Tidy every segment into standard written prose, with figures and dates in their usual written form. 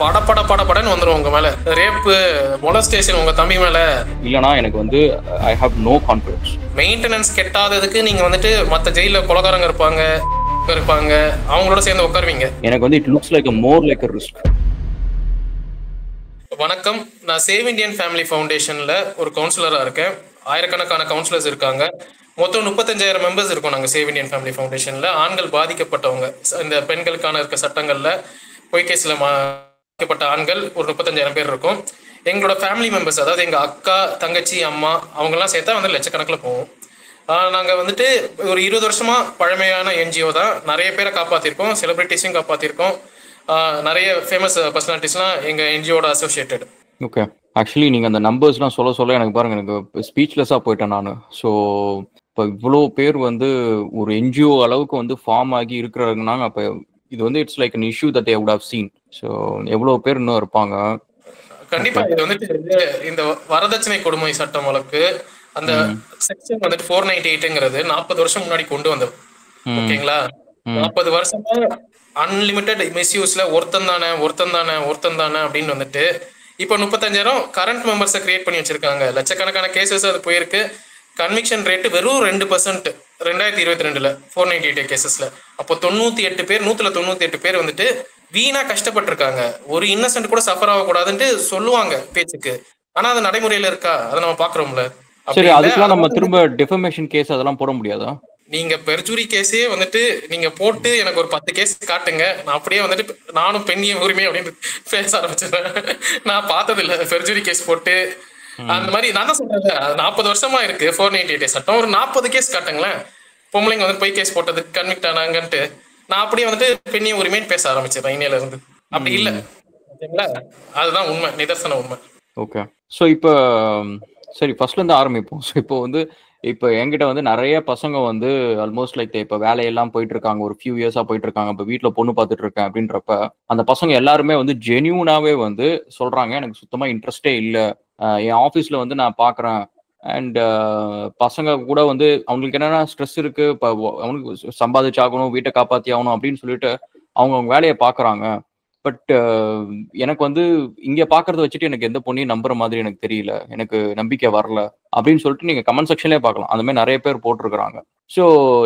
படன்னு வந்துடும் உங்க மேல. ரேப்பு, மொலஸ்டேஷன் உங்க தம்பி மேல இல்லனா எனக்கு வந்து I have no confidence. Maintenance கெட்டாததுக்கு நீங்க வந்துட்டு மற்ற ஜெயில கொலகாரங்க இருப்பாங்க அவங்களோட சேர்ந்து உட்காருவீங்க. எனக்கு வந்து it looks like more like a risk. வணக்கம், நான் சேவ் இண்டியன் ஃபேமிலி ஃபவுண்டேஷன்ல ஒரு கவுன்சிலரா இருக்கேன். ஆயிரக்கணக்கான கவுன்சிலர்ஸ் இருக்காங்க. மொத்தம் 35,000 மெம்பர்ஸ் இருக்கும் நாங்கள் சேவ் இண்டியன் ஃபேமிலி ஃபவுண்டேஷன்ல. ஆண்கள் பாதிக்கப்பட்டவங்க, இந்த பெண்களுக்கான இருக்க சட்டங்கள்ல பொய் கேஸ்ல பாதிக்கப்பட்ட ஆண்கள் ஒரு 35,000 பேர் இருக்கும். எங்களோட ஃபேமிலி மெம்பர்ஸ், அதாவது எங்க அக்கா, தங்கச்சி, அம்மா அவங்கெல்லாம் சேர்த்தா வந்து லட்சக்கணக்கில் போவோம். நாங்கள் வந்துட்டு ஒரு 20 வருஷமா பழமையான என்ஜிஓ தான். நிறைய பேரை காப்பாற்றிருக்கோம், செலிபிரிட்டிஸையும் காப்பாற்றிருக்கோம். நிறைய ஃபேமஸ் பர்சனாலிட்டிஸ்லாம் எங்கள் என்ஜிஓட அசோசியேட்டட். ஓகே, ஆக்சுவலி நீங்கள் அந்த நம்பர்ஸ்லாம் சொல்ல எனக்கு பாருங்கள், எனக்கு ஸ்பீச்லெஸ்ஸாக போயிட்டேன் நான். ஸோ இப்போ இவ்வளோ பேர் வந்து ஒரு என்ஜிஓ அளவுக்கு வந்து ஃபார்ம் ஆகி இருக்கிறாங்கன்னா, அப்போ இது வந்து it's like an issue that they would have seen. So எவ்வளோ பேர் இன்னும் இருப்பாங்க. கண்டிப்பா இது வந்துட்டு இந்த வரதட்சணை கொடுமை சட்டம் வழக்கு அந்த செக்ஷன் வந்துட்டு 498ங்கிறது 40 வருஷம் முன்னாடி கொண்டு வந்தது. ஓகேங்களா, 40 வருஷமா அன்லிமிட்டெட் மிஸ்யூஸ்ல ஒருத்தன் தானே அப்படின்னு வந்துட்டு இப்போ 35,000 கரண்ட் மெம்பர்ஸை கிரியேட் பண்ணி வச்சிருக்காங்க. லட்சக்கணக்கான கேசஸ் அது போயிருக்கு. கன்விக்ஷன் ரேட்டு வெறும் 2% 2022 498 கேசஸ்ல. அப்போ 98 பேர் 198 பேர் வந்துட்டு வீணா கஷ்டப்பட்டிருக்காங்க. ஒரு இன்னசென்ட் கூட சஃபர் ஆகக்கூடாதுன்ட்டு சொல்லுவாங்க பேச்சுக்கு, ஆனா அது நடைமுறையில இருக்கா அதை நம்ம பாக்குறோம்ல. சரி, அதுக்கெல்லாம் நம்ம திரும்ப டெஃபமேஷன் கேஸ் அதெல்லாம் போட முடியாதா? நீங்க பெர்ஜுரி கேஸே வந்துட்டு நீங்க போட்டு எனக்கு ஒரு 10 கேஸ் காட்டுங்க, நான் அப்படியே வந்துட்டு நானும் பெண்ணிய உரிமை அப்படின்னு பேச ஆரம்பிச்சிடுறேன். நான் பார்த்தது இல்லை பெர்ஜுரி கேஸ் போட்டு அந்த மாதிரி. நான் தான் சொல்றேன், 40 வருஷமா இருக்கு 498 சட்டம். ஒரு 40 கேஸ் காட்டுங்களேன், பொம்பளைங்க வந்து போய் கேஸ் போட்டதுக்கு கன்விக்ட் ஆனாங்கன்ட்டு. நான் அப்படியே வந்துட்டு பெண்ணிய உரிமைன்னு பேச ஆரம்பிச்சிடுறேன் இன்னையில இருந்து. அப்படி இல்லை, ஓகேங்களா? அதுதான் உண்மை, நிதர்சன உண்மை. ஓகே, ஸோ இப்போ சரி ஃபர்ஸ்ட்லேருந்து ஆரம்பிப்போம். ஸோ இப்போ என்கிட்ட வந்து நிறைய பசங்க வந்து ஆல்மோஸ்ட் லைக் இப்போ வேலையெல்லாம் போயிட்டு இருக்காங்க, ஒரு ஃபியூ இயர்ஸாக போயிட்டு இருக்காங்க. இப்போ வீட்டில் பொண்ணு பார்த்துட்டு இருக்கேன் அப்படின்றப்ப அந்த பசங்க எல்லாருமே வந்து ஜென்யூனாகவே வந்து சொல்கிறாங்க, எனக்கு சுத்தமாக இன்ட்ரெஸ்டே இல்லை, என் ஆஃபீஸில் வந்து நான் பார்க்குறேன். அண்ட் பசங்க கூட வந்து அவங்களுக்கு என்னென்னா ஸ்ட்ரெஸ் இருக்குது, இப்போ அவனுக்கு சம்பாதிச்சாகணும், வீட்டை காப்பாற்றி ஆகணும் அப்படின்னு சொல்லிட்டு அவங்க வேலையை பார்க்குறாங்க. பட் எனக்கு வந்து இங்கே பார்க்கறத வச்சுட்டு எனக்கு எந்த பொண்ணையும் நம்புற மாதிரி எனக்கு தெரியல, எனக்கு நம்பிக்கை வரல அப்படின்னு சொல்லிட்டு நீங்கள் கமெண்ட் செக்ஷன்லேயே பார்க்கலாம். அந்த மாதிரி நிறைய பேர் போட்டிருக்கிறாங்க. ஸோ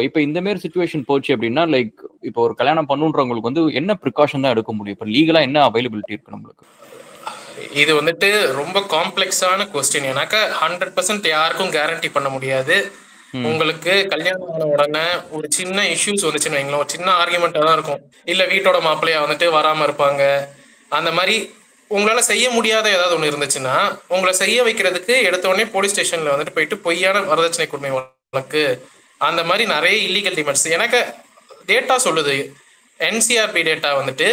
இப்போ இந்த மாதிரி சுச்சுவேஷன் போச்சு அப்படின்னா, லைக் இப்போ ஒரு கல்யாணம் பண்ணுன்றவங்களுக்கு வந்து என்ன ப்ரிகாஷன் தான் எடுக்க முடியும்? இப்போ லீகலாக என்ன அவைலபிலிட்டி இருக்கு நம்மளுக்கு? இது வந்துட்டு ரொம்ப காம்ப்ளெக்ஸான கொஸ்டின். எனக்கு 100% யாருக்கும் கேரண்டி பண்ண முடியாது. உங்களுக்கு கல்யாணம் ஆன உடனே ஒரு சின்ன இஷ்யூஸ் வந்துச்சுன்னு வைங்களேன், ஒரு சின்ன ஆர்குமெண்டா தான் இருக்கும். இல்ல வீட்டோட மாப்பிள்ளையா வந்துட்டு வராம இருப்பாங்க. அந்த மாதிரி உங்களால செய்ய முடியாத ஏதாவது ஒண்ணு இருந்துச்சுன்னா உங்களை செய்ய வைக்கிறதுக்கு எடுத்த உடனே போலீஸ் ஸ்டேஷன்ல வந்துட்டு போயிட்டு பொய்யான வரதட்சணை கொடுமை வழக்கு, அந்த மாதிரி நிறைய இல்லீகல் டிமாண்ட்ஸ். எனக்கு டேட்டா சொல்லுது, என்சிஆர்பி டேட்டா வந்துட்டு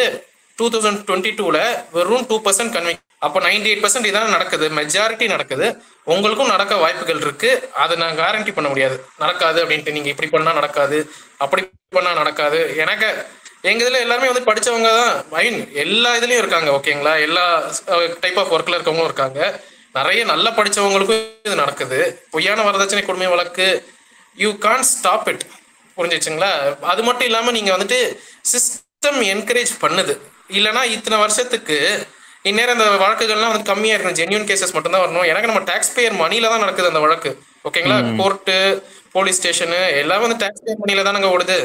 2022ல வெறும் 2% கன்விக்ட். அப்போ 98% இதான் நடக்குது, மெஜாரிட்டி நடக்குது. உங்களுக்கும் நடக்க வாய்ப்புகள் இருக்கு, அதை நான் கேரண்டி பண்ண முடியாது நடக்காது அப்படின்ட்டு. நீங்க இப்படி பண்ணா நடக்காது, அப்படி பண்ணா நடக்காது. எனக்கு எங்க இதுல எல்லாருமே வந்து படிச்சவங்க தான், எல்லா இதுலயும் இருக்காங்க, ஓகேங்களா? எல்லா டைப் ஆஃப் ஒர்க்ல இருக்கவங்களும் இருக்காங்க. நிறைய நல்லா படிச்சவங்களுக்கும் இது நடக்குது. பொய்யான வரதட்சணை கொடுமை வழக்கு, யூ கான்ட் ஸ்டாப் இட், புரிஞ்சிச்சுங்களா? அது மட்டும் இல்லாம நீங்க வந்துட்டு சிஸ்டம் என்கரேஜ் பண்ணுது. இல்லைன்னா இத்தனை வருஷத்துக்கு இந்நேரம் அந்த வழக்குகள்லாம் வந்து கம்மியா இருக்கணும், ஜென்யூன் கேசஸ் மட்டும் தான் வரணும். எனக்கு நம்ம டாக்ஸ் பேயர் மணில தான் நடக்குது அந்த வழக்கு, ஓகேங்களா? கோர்ட்டு, போலீஸ் ஸ்டேஷனு எல்லாம் வந்து டாக்ஸ் பேயர் மணில தான் நாங்க ஓடுது.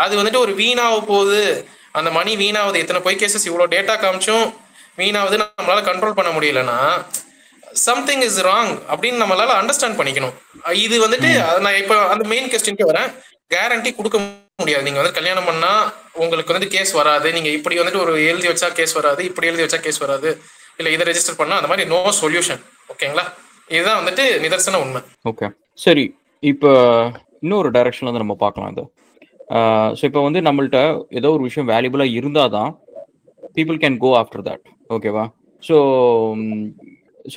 அது வந்துட்டு ஒரு வீணாக போகுது, அந்த மணி வீணாகுது. இத்தனை போய் கேசஸ் இவ்வளோ டேட்டா காமிச்சும் வீணாகுது, நம்மளால கண்ட்ரோல் பண்ண முடியலன்னா சம்திங் இஸ் ராங் அப்படின்னு நம்மளால அண்டர்ஸ்டாண்ட் பண்ணிக்கணும். இது வந்துட்டு நான் இப்போ அந்த மெயின் கொஸ்டினுக்கு வரேன். கேரண்டி கொடுக்க முடியாது. நீங்க வந்து கல்யாணம் பண்ணா உங்களுக்கு வந்து கேஸ் வராது, நீங்க இப்படி வந்துட்டு ஒரு எழுதி வச்சா கேஸ் வராது, இப்படி எழுதி வச்சா கேஸ் வராது, இல்ல இதை ரெஜிஸ்டர் பண்ணா அந்த மாதிரி நோ சொல்யூஷன், ஓகேங்களா? இதுதான் வந்துட்டு நிதர்சன உண்மை. ஓகே, சரி, இப்போ இன்னொரு டைரக்ஷன்ல வந்து நம்ம பார்க்கலாம் இது. ஸோ இப்போ வந்து நம்மள்ட்ட ஏதோ ஒரு விஷயம் வேல்யூபிளாக இருந்தால் தான் people can go after that, ஓகேவா? ஸோ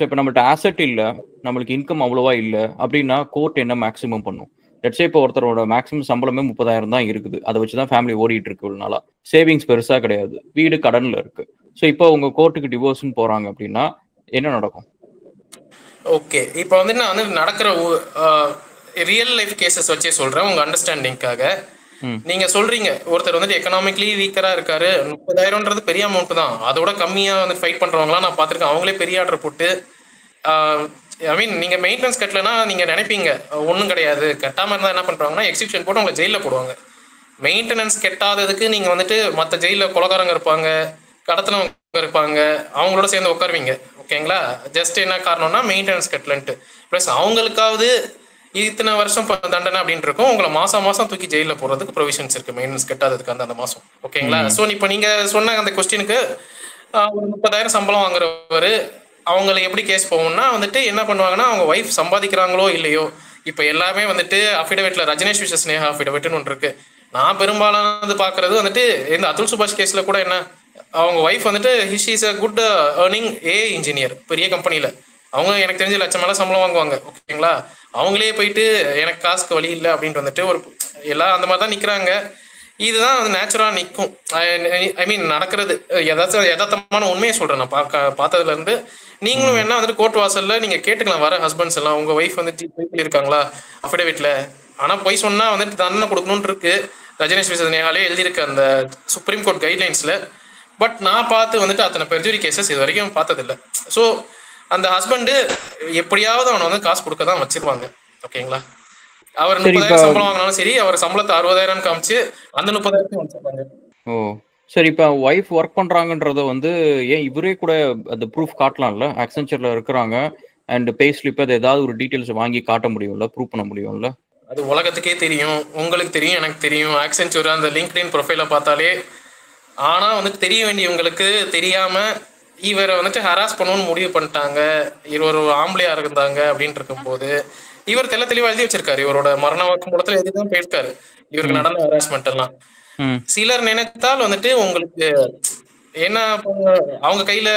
இப்போ நம்மள்ட்ட ஆசெட் இல்லை, நம்மளுக்கு இன்கம் அவ்வளோவா இல்லை அப்படின்னா கோர்ட் என்ன மேக்ஸிமம் பண்ணும்? லெட்ஸே இப்போ ஒருத்தரோட மேக்ஸிமம் சம்பளமே 30,000 தான் இருக்குது, அதை வச்சு தான் ஃபேமிலி ஓடிட்டு இருக்கு. ஒரு நாளா சேவிங்ஸ் பெருசாக கிடையாது, வீடு கடனில் இருக்கு. ஸோ இப்போ உங்க கோர்ட்டுக்கு டிவோர்ஸ்ன்னு போறாங்க அப்படின்னா என்ன நடக்கும்? ஓகே, இப்போ வந்து நான் வந்து நடக்கிற ரியல் லைஃப் கேசஸ் வச்சே சொல்றேன் உங்க அண்டர்ஸ்டாண்டிங்காக. நீங்க சொல்றீங்க ஒருத்தர் வந்துட்டு எக்கனாமிக்லி வீக்கரா இருக்காரு, 30,000ன்றது பெரிய அமௌண்ட் தான். அதோட கம்மியா வந்து ஃபைட் பண்றவங்களாம் நான் பார்த்திருக்கேன். அவங்களே பெரிய ஆர்டர் போட்டு ஐ மீன் நீங்க மெயின்டெனன்ஸ் கட்டலன்னா நீங்க நினைப்பீங்க ஒன்றும் கிடையாது, கட்டாம இருந்தா என்ன பண்றாங்கன்னா எக்ஸிபிஷன் போட்டு உங்களை ஜெயில போடுவாங்க. மெயின்டெனன்ஸ் கெட்டாததுக்கு நீங்க வந்துட்டு மற்ற ஜெயில கொலகாரங்க இருப்பாங்க, கடத்தினவங்க இருப்பாங்க, அவங்களோட சேர்ந்து உட்காருவீங்க. ஓகேங்களா? ஜஸ்ட் என்ன காரணம்னா மெயின்டெனன்ஸ் கட்டலன்ட்டு. ப்ளஸ் அவங்களுக்காவது இத்தனை வருஷம் தண்டனை அப்படின்ட்டு இருக்கும். உங்களை மாசம் மாசம் தூக்கி ஜெயில போடுறதுக்கு ப்ரொவிஷன்ஸ் இருக்கு மெயின்டெனன்ஸ் கட்டாததுக்கு அந்த மாசம். ஓகேங்களா? ஸோ இப்போ நீங்க சொன்ன அந்த கொஸ்டினுக்கு ஒரு 30,000 சம்பளம் வாங்குறவரு அவங்களை எப்படி கேஸ் போகும்னா வந்துட்டு என்ன பண்ணுவாங்கன்னா, அவங்க ஒய்ஃப் சம்பாதிக்கிறாங்களோ இல்லையோ, இப்போ எல்லாமே வந்துட்டு அஃபிடவிட்ல ரஜினேஷ் விஷஸ் ஸ்னேகா அஃபிடவிட்னு ஒன்று இருக்கு. நான் பெரும்பாலானது பார்க்கறது வந்துட்டு இந்த அதுல் சுபாஷ் கேஸ்ல கூட என்ன, அவங்க ஒய்ஃப் வந்துட்டு his is a good earning AI engineer பெரிய கம்பெனியில். அவங்க எனக்கு தெரிஞ்ச லட்சம் மேலே சம்பளம் வாங்குவாங்க. ஓகேங்களா? அவங்களே போயிட்டு எனக்கு காசுக்கு வழி இல்லை அப்படின்ட்டு வந்துட்டு ஒரு எல்லாம் அந்த மாதிரி தான் நிற்கிறாங்க. இதுதான் வந்து நேச்சுரலாக நிற்கும். ஐ மீன் நடக்கிறது ஏதாச்சும் யதார்த்தமான உண்மையை சொல்கிறேன். நான் பார்த்ததுலேருந்து நீங்களும் வேணா வந்துட்டு கோர்ட் வாசலில் நீங்கள் கேட்டுக்கலாம். வர ஹஸ்பண்ட்ஸ் எல்லாம் உங்கள் ஒய்ஃப் வந்துட்டு சொல்லியிருக்காங்களா அஃபிடவிட்ல. ஆனால் போய் சொன்னால் வந்துட்டு தண்டனை கொடுக்கணும்னு இருக்கு. ரஜினேஷ் விசேஷாலே எழுதியிருக்கு அந்த சுப்ரீம் கோர்ட் கைட்லைன்ஸில். பட் நான் பார்த்து வந்துட்டு அத்தனை பெர்ஜுரி கேசஸ் இது வரைக்கும் பார்த்ததில்லை. ஸோ அந்த ஹஸ்பண்டு எப்படியாவது அவனை வந்து காசு கொடுக்க தான் வச்சிருவாங்க. ஓகேங்களா? அவர் 30,000 சம்பளம் வாங்கினாலும் சரி, அவர் சம்பளத்தை 60,000 காமிச்சு அந்த 30,000 வச்சிருப்பாங்க. ஓ சரி, இப்போ ஒய்ஃப் ஒர்க் பண்றாங்கன்றத வந்து ஏன் இவரே கூட அந்த ப்ரூஃப் காட்டலாம்ல? அக்சென்ச்சர்ல இருக்கிறாங்க அண்ட் பே ஸ்லிப் அது ஏதாவது ஒரு டீடைல்ஸ் வாங்கி காட்ட முடியும்ல, ப்ரூவ் பண்ண முடியும்ல? அது உலகத்துக்கே தெரியும், உங்களுக்கு தெரியும், எனக்கு தெரியும். அக்சென்ச்சர் அந்த லிங்க்டின் ப்ரொஃபைலை பார்த்தாலே. ஆனா வந்துட்டு தெரிய வேண்டியவங்களுக்கு தெரியாம இவரை வந்துட்டு ஹராஸ் பண்ணணும்னு முடிவு பண்ணிட்டாங்க. இவர் ஒரு ஆம்பளையா இருந்தாங்க அப்படின்னு இருக்கும்போது இவர் தெளிவா எழுதி வச்சிருக்காரு. இவரோட மரண வாக்குமூலத்துல எதுதான் போயிருக்காரு இவருக்கு நடந்த ஹராஸ்மெண்ட் எல்லாம். சிலர் நினைத்தால் வந்துட்டு உங்களுக்கு என்ன அவங்க கையில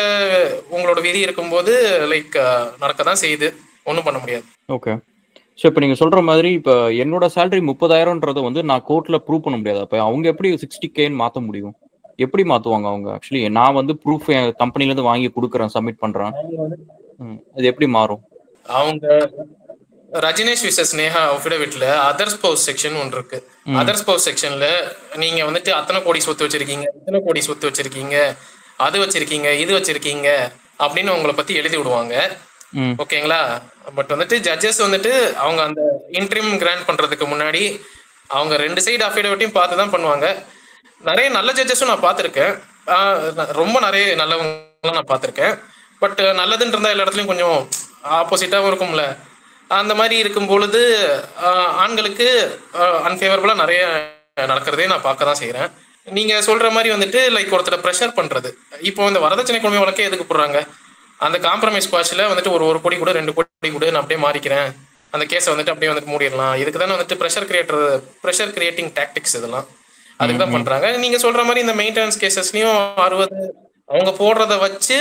உங்களோட விதி இருக்கும்போது லைக் நடக்கதான் செய்யுது, ஒன்றும் பண்ண முடியாது. ஓகே. ஸோ இப்போ நீங்கள் சொல்கிற மாதிரி இப்போ என்னோட சேலரி 30,000ன்றதை வந்து நான் கோர்ட்டில் ப்ரூவ் பண்ண முடியாது. அப்போ அவங்க எப்படி 60Kன்னு மாற்ற முடியும்? எப்படி மாற்றுவாங்க அவங்க? ஆக்சுவலி நான் வந்து ப்ரூஃப் என் கம்பெனிலேருந்து வாங்கி கொடுக்குறேன், சப்மிட் பண்ணுறேன், அது எப்படி மாறும்? அவங்க ரஜினேஷ் விசஸ் ஸ்னேகா அஃபிடவிட்ல அதர் ஸ்பௌஸ் செக்ஷன் ஒன்று இருக்கு. அதர் ஸ்பௌஸ் செக்ஷன்ல நீங்க வந்துட்டு அத்தனை கோடி சொத்து வச்சிருக்கீங்க, இத்தனை கோடி சொத்து வச்சிருக்கீங்க, அது வச்சிருக்கீங்க, இது வச்சிருக்கீங்க அப்படின்னு உங்களை பத்தி எழுதி விடுவாங்க. ஓகேங்களா? பட் வந்துட்டு ஜட்ஜஸ் வந்துட்டு அவங்க அந்த இன்ட்ரீம் கிராண்ட் பண்றதுக்கு முன்னாடி அவங்க ரெண்டு சைடு அஃபிடவிட்டையும் பார்த்து தான் பண்ணுவாங்க. நிறைய நல்ல ஜட்ஜஸும் நான் பார்த்துருக்கேன், ரொம்ப நிறைய நல்லவங்களும் நான் பார்த்துருக்கேன். பட் நல்லதுன்னு இருந்தால் எல்லா இடத்துலையும் கொஞ்சம் ஆப்போசிட்டாகவும் இருக்கும்ல. அந்த மாதிரி இருக்கும் பொழுது ஆண்களுக்கு அன்ஃபேவரபுளாக நிறைய நடக்கிறதே நான் பார்க்க தான் செய்கிறேன். நீங்கள் சொல்கிற மாதிரி வந்துட்டு லைக் ஒருத்தரை ப்ரெஷர் பண்ணுறது. இப்போ இந்த வரதட்சணை கொடுமை வழக்கே எதுக்கு போடுறாங்க? அந்த காம்ப்ரமைஸ் பாஷில் வந்துட்டு ஒரு கோடி கூட 2 கோடி கூட நான் அப்படியே மாறிக்கிறேன், அந்த கேஸை வந்துட்டு அப்படியே வந்துட்டு மூடிடலாம். இதுக்கு தானே வந்துட்டு ப்ரெஷர் கிரியேட்டிங் டாக்டிக்ஸ் இதெல்லாம் அதுக்கு தான் பண்ணுறாங்க. நீங்கள் சொல்கிற மாதிரி இந்த மெயின்டெனன்ஸ் கேசஸ்லையும் 60 அவங்க போடுறத வச்சு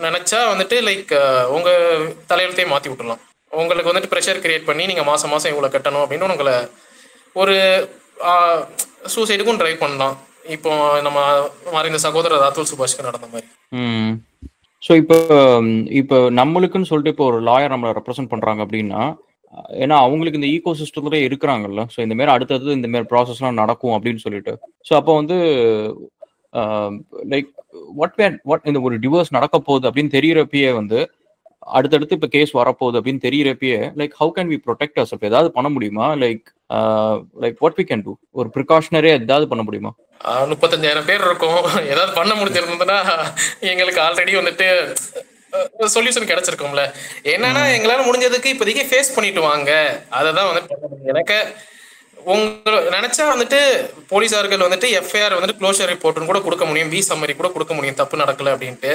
நினச்சா வந்துட்டு லைக் உங்கள் தலையெழுத்தையும் மாற்றி விட்டுலாம். உங்களுக்கு வந்துட்டு ப்ரெஷர் கிரியேட் பண்ணி நீங்கள் மாதம் மாதம் இவ்வளோ கட்டணும் அப்படின்னு உங்களை ஒரு சூசைடுக்கும் ட்ரை பண்ணலாம். இப்போ நம்ம மறைந்த சகோதரர் அதுல் சுபாஷ்க்கு நடந்த மாதிரி. ஸோ இப்போ நம்மளுக்குன்னு சொல்லிட்டு இப்போ ஒரு லாயர் நம்மளை ரெப்ரசென்ட் பண்ணுறாங்க அப்படின்னா, ஏன்னா அவங்களுக்கு இந்த ஈகோ சிஸ்டத்துல இருக்கிறாங்கல்ல. ஸோ இந்த மாதிரி அடுத்தது இந்த மாதிரி ப்ராசஸ்லாம் நடக்கும் அப்படின்னு சொல்லிட்டு, ஸோ அப்போ வந்து லைக் வாட் இந்த ஒரு டிவோர்ஸ் நடக்க போகுது அப்படின்னு தெரியறப்பயே வந்து அடுத்தடுத்து இப்போ கேஸ் வரப்போகுது அப்படின்னு தெரியறப்பயே like how can we protect us? இப்போ ஏதாவது பண்ண முடியுமா? Like what we can do? ஒரு ப்ரிகாஷனரே ஏதாவது பண்ண முடியுமா? 35,000 பேர் இருக்கும், ஏதாவது பண்ண முடிஞ்சிருந்ததுன்னா எங்களுக்கு ஆல்ரெடி வந்துட்டு சொல்யூஷன் கிடைச்சிருக்கும்ல. என்னன்னா எங்களால முடிஞ்சதுக்கு இப்போதைக்கு ஃபேஸ் பண்ணிட்டு வாங்க, அதை தான் வந்துட்டு எனக்கு உங்க நினைச்சா வந்துட்டு போலீஸார்கள் வந்துட்டு எஃப்ஐஆர் வந்துட்டு க்ளோஷர் ரிப்போர்ட்னு கூட கொடுக்க முடியும், பி சம்மரி கூட கொடுக்க முடியும் தப்பு நடக்கல அப்படின்ட்டு.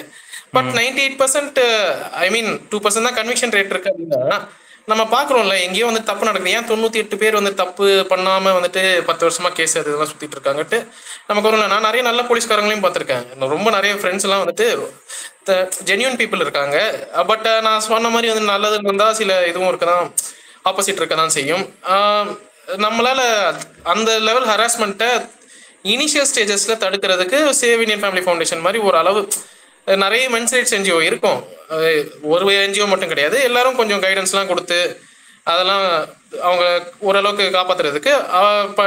பட் 98% ஐ மீன் 2% தான் கன்விக்ஷன் ரேட் இருக்கு அப்படின்னா நம்ம பாக்குறோம்ல எங்கேயோ வந்து தப்பு நடக்குது. ஏன் 98 பேர் வந்து தப்பு பண்ணாம வந்துட்டு 10 வருஷமா கேஸ் அதெல்லாம் சுத்திட்டு இருக்காங்கட்டு நமக்கு ஒரு நான் நிறைய நல்ல போலீஸ்காரங்களையும் பார்த்துருக்கேன். ரொம்ப நிறைய ஃப்ரெண்ட்ஸ் எல்லாம் வந்துட்டு ஜென்யூன் பீப்புள் இருக்காங்க. பட் நான் சொன்ன மாதிரி வந்து நல்லது இருந்தா சில இதுவும் இருக்கதான், ஆப்போசிட் இருக்கதான் செய்யும். நம்மளால அந்த லெவல் ஹராஸ்மெண்ட்டை இனிஷியல் ஸ்டேஜஸ்ல தடுக்கிறதுக்கு சேவ் இந்தியன் ஃபேமிலி ஃபவுண்டேஷன் மாதிரி ஒரு அளவு நிறைய மென்ஸ் ரைட்ஸ் என்ஜிஓ இருக்கும். ஒரு என்ஜிஓ மட்டும் கிடையாது, எல்லாரும் கொஞ்சம் கைடன்ஸ்லாம் கொடுத்து அதெல்லாம் அவங்க ஓரளவுக்கு காப்பாற்றுறதுக்கு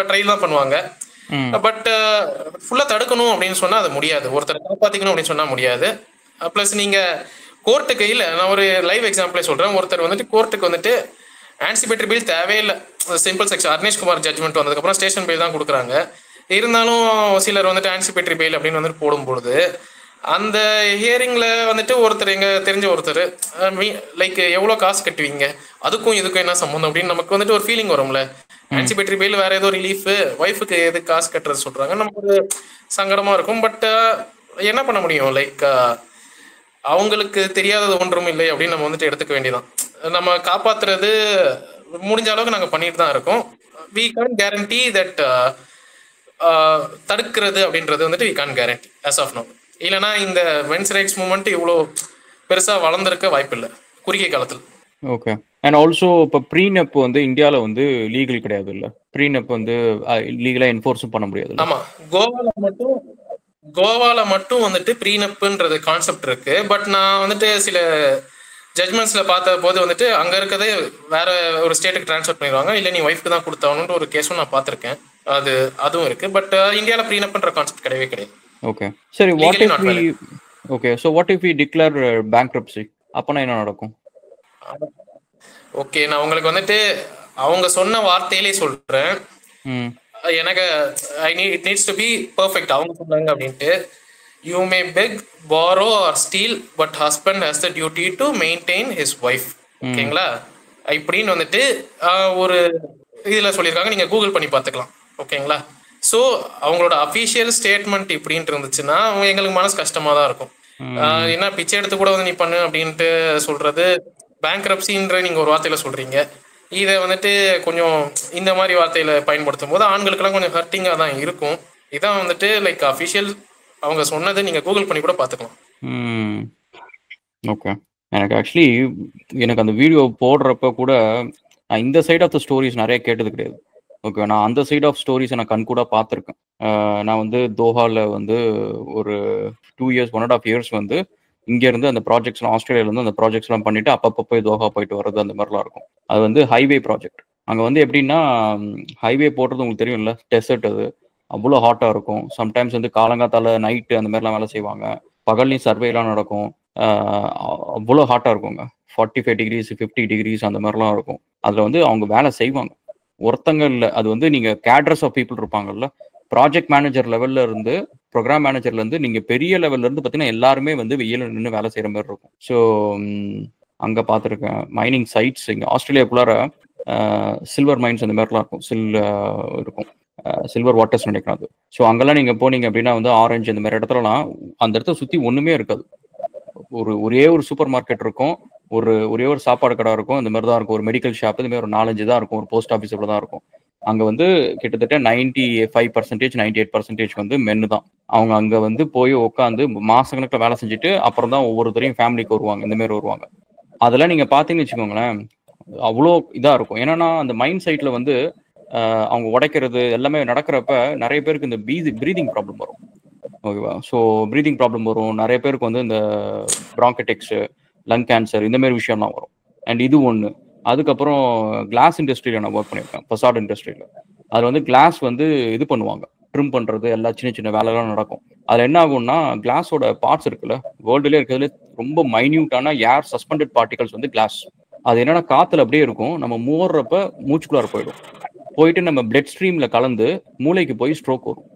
ட்ரை தான் பண்ணுவாங்க. பட் ஃபுல்லா தடுக்கணும் அப்படின்னு சொன்னா அது முடியாது. ஒருத்தரை காப்பாத்திக்கணும் அப்படின்னு சொன்னா முடியாது. பிளஸ் நீங்க கோர்ட்டுக்கு இல்ல, நான் ஒரு லைவ் எக்ஸாம்பிளே சொல்றேன். ஒருத்தர் வந்துட்டு கோர்ட்டுக்கு வந்துட்டு ஆன்சிபேட்டரி பெயில் தேவையில்லை, சிம்பிள் செக்ஷன் அர்னேஷ்குமார் ஜட்மெண்ட் வந்ததுக்கப்புறம் ஸ்டேஷன் பெயில் தான் கொடுக்குறாங்க. இருந்தாலும் சிலர் வந்துட்டு ஆன்சிபேட்டரி பெயில் அப்படின்னு வந்துட்டு போடும்பொழுது அந்த ஹியரிங்ல வந்துட்டு ஒருத்தர் எங்க தெரிஞ்ச ஒருத்தர் லைக் எவ்வளோ காசு கட்டுவீங்க, அதுக்கும் இதுக்கும் என்ன சம்பந்தம் அப்படின்னு நமக்கு வந்துட்டு ஒரு ஃபீலிங் வரும்ல. ஆன்சிபேட்டரி பெயில் வேற ஏதோ ரிலீஃப், ஒய்ஃபுக்கு எது காசு கட்டுறது சொல்றாங்க, நமக்கு ஒரு சங்கடமா இருக்கும். பட் என்ன பண்ண முடியும், லைக் அவங்களுக்கு தெரியாதது ஒன்றும் இல்லை அப்படின்னு நம்ம வந்துட்டு எடுத்துக்க வேண்டியதான். நம்ம காப்பாத்துறது முடிஞ்ச அளவுக்கு நாங்கள் பண்ணிட்டு தான் இருக்கோம். வி கான் கேரண்டி தட் தடுக்கிறது அப்படின்றது வந்துட்டு we can guarantee as of now. இல்லைன்னா இந்த மென்ஸ் ரைட்ஸ் மூவ்மெண்ட் இவ்வளோ பெருசா வளர்ந்துருக்க வாய்ப்பு இல்லை குறுகிய காலத்தில். ஓகே. அண்ட் ஆல்சோ இப்போ ப்ரீனப் வந்து இந்தியாவில் வந்து லீகல் கிடையாது இல்லை, ப்ரீனப் வந்து லீகலாக என்ஃபோர்ஸும் பண்ண முடியாது. ஆமா, கோவால மட்டும் வந்துட்டு ப்ரீனப்ன்றது கான்செப்ட் இருக்கு. பட் நான் வந்துட்டு சில ஜட்மெண்ட்ஸ்ல பார்த்த போது வந்துட்டு அங்க இருக்கதே வேற ஒரு ஸ்டேட்டுக்கு டிரான்ஸ்ஃபர் பண்ணிடுவாங்க, இல்லை நீ ஒய்ஃப்க்கு தான் கொடுத்தாவணுன்ற ஒரு கேஸும் நான் பார்த்துருக்கேன். அதுவும் இருக்கு. பட் இந்தியாவில் ப்ரீனப்ன்ற கான்செப்ட் கிடையவே கிடையாது. ஓகே சரி. What if we declare bankruptcy, அப்பனா என்ன நடக்கும்? ஓகே, நான் உங்களுக்கு வந்துட்டு அவங்க சொன்ன வார்த்தையிலே சொல்றேன். எனக்கு it needs to be perfect. அவங்க சொன்னாங்க அப்படின்ட்டு, you may beg, borrow or steal, but husband has the duty to maintain his wife. ஓகேங்களா? இப்படின்னு வந்துட்டு ஒரு இதில் சொல்லியிருக்காங்க, நீங்கள் கூகுள் பண்ணி பார்த்துக்கலாம். ஓகேங்களா? ஸோ அவங்களோட அஃபீஷியல் ஸ்டேட்மெண்ட் இப்படின்ட்டு இருந்துச்சுன்னா எங்களுக்கு மனசு கஷ்டமாக தான் இருக்கும். என்ன பிச்சை எடுத்து கூட வந்து நீ பண்ணு அப்படின்ட்டு சொல்றது, பேங்க்ரப்சின்ற நீங்கள் ஒரு வார்த்தையில் சொல்கிறீங்க, இதை வந்துட்டு கொஞ்சம் இந்த மாதிரி வார்த்தையில பயன்படுத்தும் போது ஆண்களுக்கெல்லாம் கொஞ்சம் ஹர்ட்டிங்காக தான் இருக்கும். இதான் வந்துட்டு லைக் அஃபிஷியல் அவங்க சொன்னதை நீங்கள் கூகுள் பண்ணி கூட பார்த்துக்கலாம். ஓகே. எனக்கு அந்த வீடியோ போடுறப்ப கூட நான் இந்த சைட் ஆஃப் த ஸ்டோரிஸ் நிறைய கேட்டது கிடையாது. ஓகே, நான் அந்த சைட் ஆஃப் ஸ்டோரிஸை நான் கண் கூட பார்த்துருக்கேன். நான் வந்து தோஹாவில் வந்து ஒரு 2 years 1.5 years வந்து இங்கேருந்து அந்த ப்ராஜெக்ட்ஸ்லாம் ஆஸ்திரேலியாவிலேருந்து அந்த ப்ராஜெக்ட்ஸ்லாம் பண்ணிட்டு அப்பப்போ போய் தோஹா போயிட்டு வர்றது அந்த மாதிரிலாம் இருக்கும். அது வந்து ஹைவே ப்ராஜெக்ட். அங்கே வந்து எப்படின்னா ஹைவே போடுறது உங்களுக்கு தெரியும்ல, டெசர்ட், அது அவ்வளோ ஹாட்டாக இருக்கும். சம்டைம்ஸ் வந்து காலங்காத்தால நைட்டு அந்த மாதிரிலாம் வேலை செய்வாங்க, பகல்லையும் சர்வேலாம் நடக்கும். அவ்வளோ ஹாட்டாக இருக்குங்க, 45 degrees 50 degrees அந்த மாதிரிலாம் இருக்கும். அதில் வந்து அவங்க வேலை செய்வாங்க, ஒருத்தங்க இல்லை. அது வந்து நீங்கள் கேட்ரஸ் ஆஃப் பீப்புள் இருப்பாங்கல்ல, ப்ராஜெக்ட் மேனேஜர் லெவல்ல இருந்து ப்ரோக்ராம் மேனேஜர்ல இருந்து நீங்க பெரிய லெவல்ல இருந்து பார்த்தீங்கன்னா எல்லாருமே வந்து வெயில நின்று வேலை செய்யற மாதிரி இருக்கும். ஸோ அங்க பார்த்துருக்கேன் மைனிங் சைட்ஸ். இங்கே ஆஸ்திரேலியாக்குள்ளார சில்வர் மைன்ஸ் அந்த மாதிரிலாம் இருக்கும், சில்வர் வாட்டர்ஸ் நினைக்கிறேன் அது. ஸோ அங்கெல்லாம் நீங்க போனீங்க அப்படின்னா வந்து ஆரஞ்சு இந்த மாதிரி இடத்துலலாம் அந்த இடத்த சுத்தி ஒண்ணுமே இருக்காது. ஒரே ஒரு சூப்பர் மார்க்கெட் இருக்கும், ஒரே ஒரு சாப்பாடு கடை இருக்கும், இந்த மாதிரி தான் இருக்கும். ஒரு மெடிக்கல் ஷாப் இந்த மாதிரி ஒரு 4-5 தான் இருக்கும், ஒரு போஸ்ட் ஆஃபீஸ் இவ்வளோ தான் இருக்கும். அங்கே வந்து கிட்டத்தட்ட 95% 98% வந்து மென்னு தான். அவங்க அங்கே வந்து போய் உட்காந்து மாசக்கணக்கில் வேலை செஞ்சுட்டு அப்புறம் தான் ஒவ்வொருத்தரையும் ஃபேமிலிக்கு வருவாங்க, இந்த மாதிரி வருவாங்க. அதெல்லாம் நீங்கள் பார்த்தீங்கன்னு வச்சுக்கோங்களேன், அவ்வளோ இதாக இருக்கும். ஏன்னா அந்த மைண்ட் சைட்டில் வந்து அவங்க உடைக்கிறது எல்லாமே நடக்கிறப்ப நிறைய பேருக்கு இந்த ப்ரீதிங் ப்ராப்ளம் வரும். ஓகேவா? ஸோ ப்ரீதிங் ப்ராப்ளம் வரும், நிறைய பேருக்கு வந்து இந்த ப்ராங்கடிக்ஸு, லங் கேன்சர் இந்த மாதிரி விஷயம்லாம் வரும். அண்ட் இது ஒன்று. அதுக்கப்புறம் கிளாஸ் இண்டஸ்ட்ரியில் நான் ஒர்க் பண்ணியிருக்கேன், ஃபசாட் இண்டஸ்ட்ரியில். அதில் வந்து கிளாஸ் வந்து இது பண்ணுவாங்க, ட்ரிம் பண்ணுறது, எல்லாம் சின்ன சின்ன வேலைலாம் நடக்கும். அதில் என்ன ஆகும்னா கிளாஸோட பார்ட்ஸ் இருக்குல்ல, வேர்ல்டுலேயே இருக்கிறதுல ரொம்ப மைன்யூட்டான ஏர் சஸ்பெண்டட் பார்ட்டிகல்ஸ் வந்து கிளாஸ். அது என்னன்னா காற்றுல அப்படியே இருக்கும், நம்ம மூடுறப்ப மூச்சுக்குள்ளார போயிட்டு நம்ம பிளட் ஸ்ட்ரீமில் கலந்து மூளைக்கு போய் ஸ்ட்ரோக் வரும்.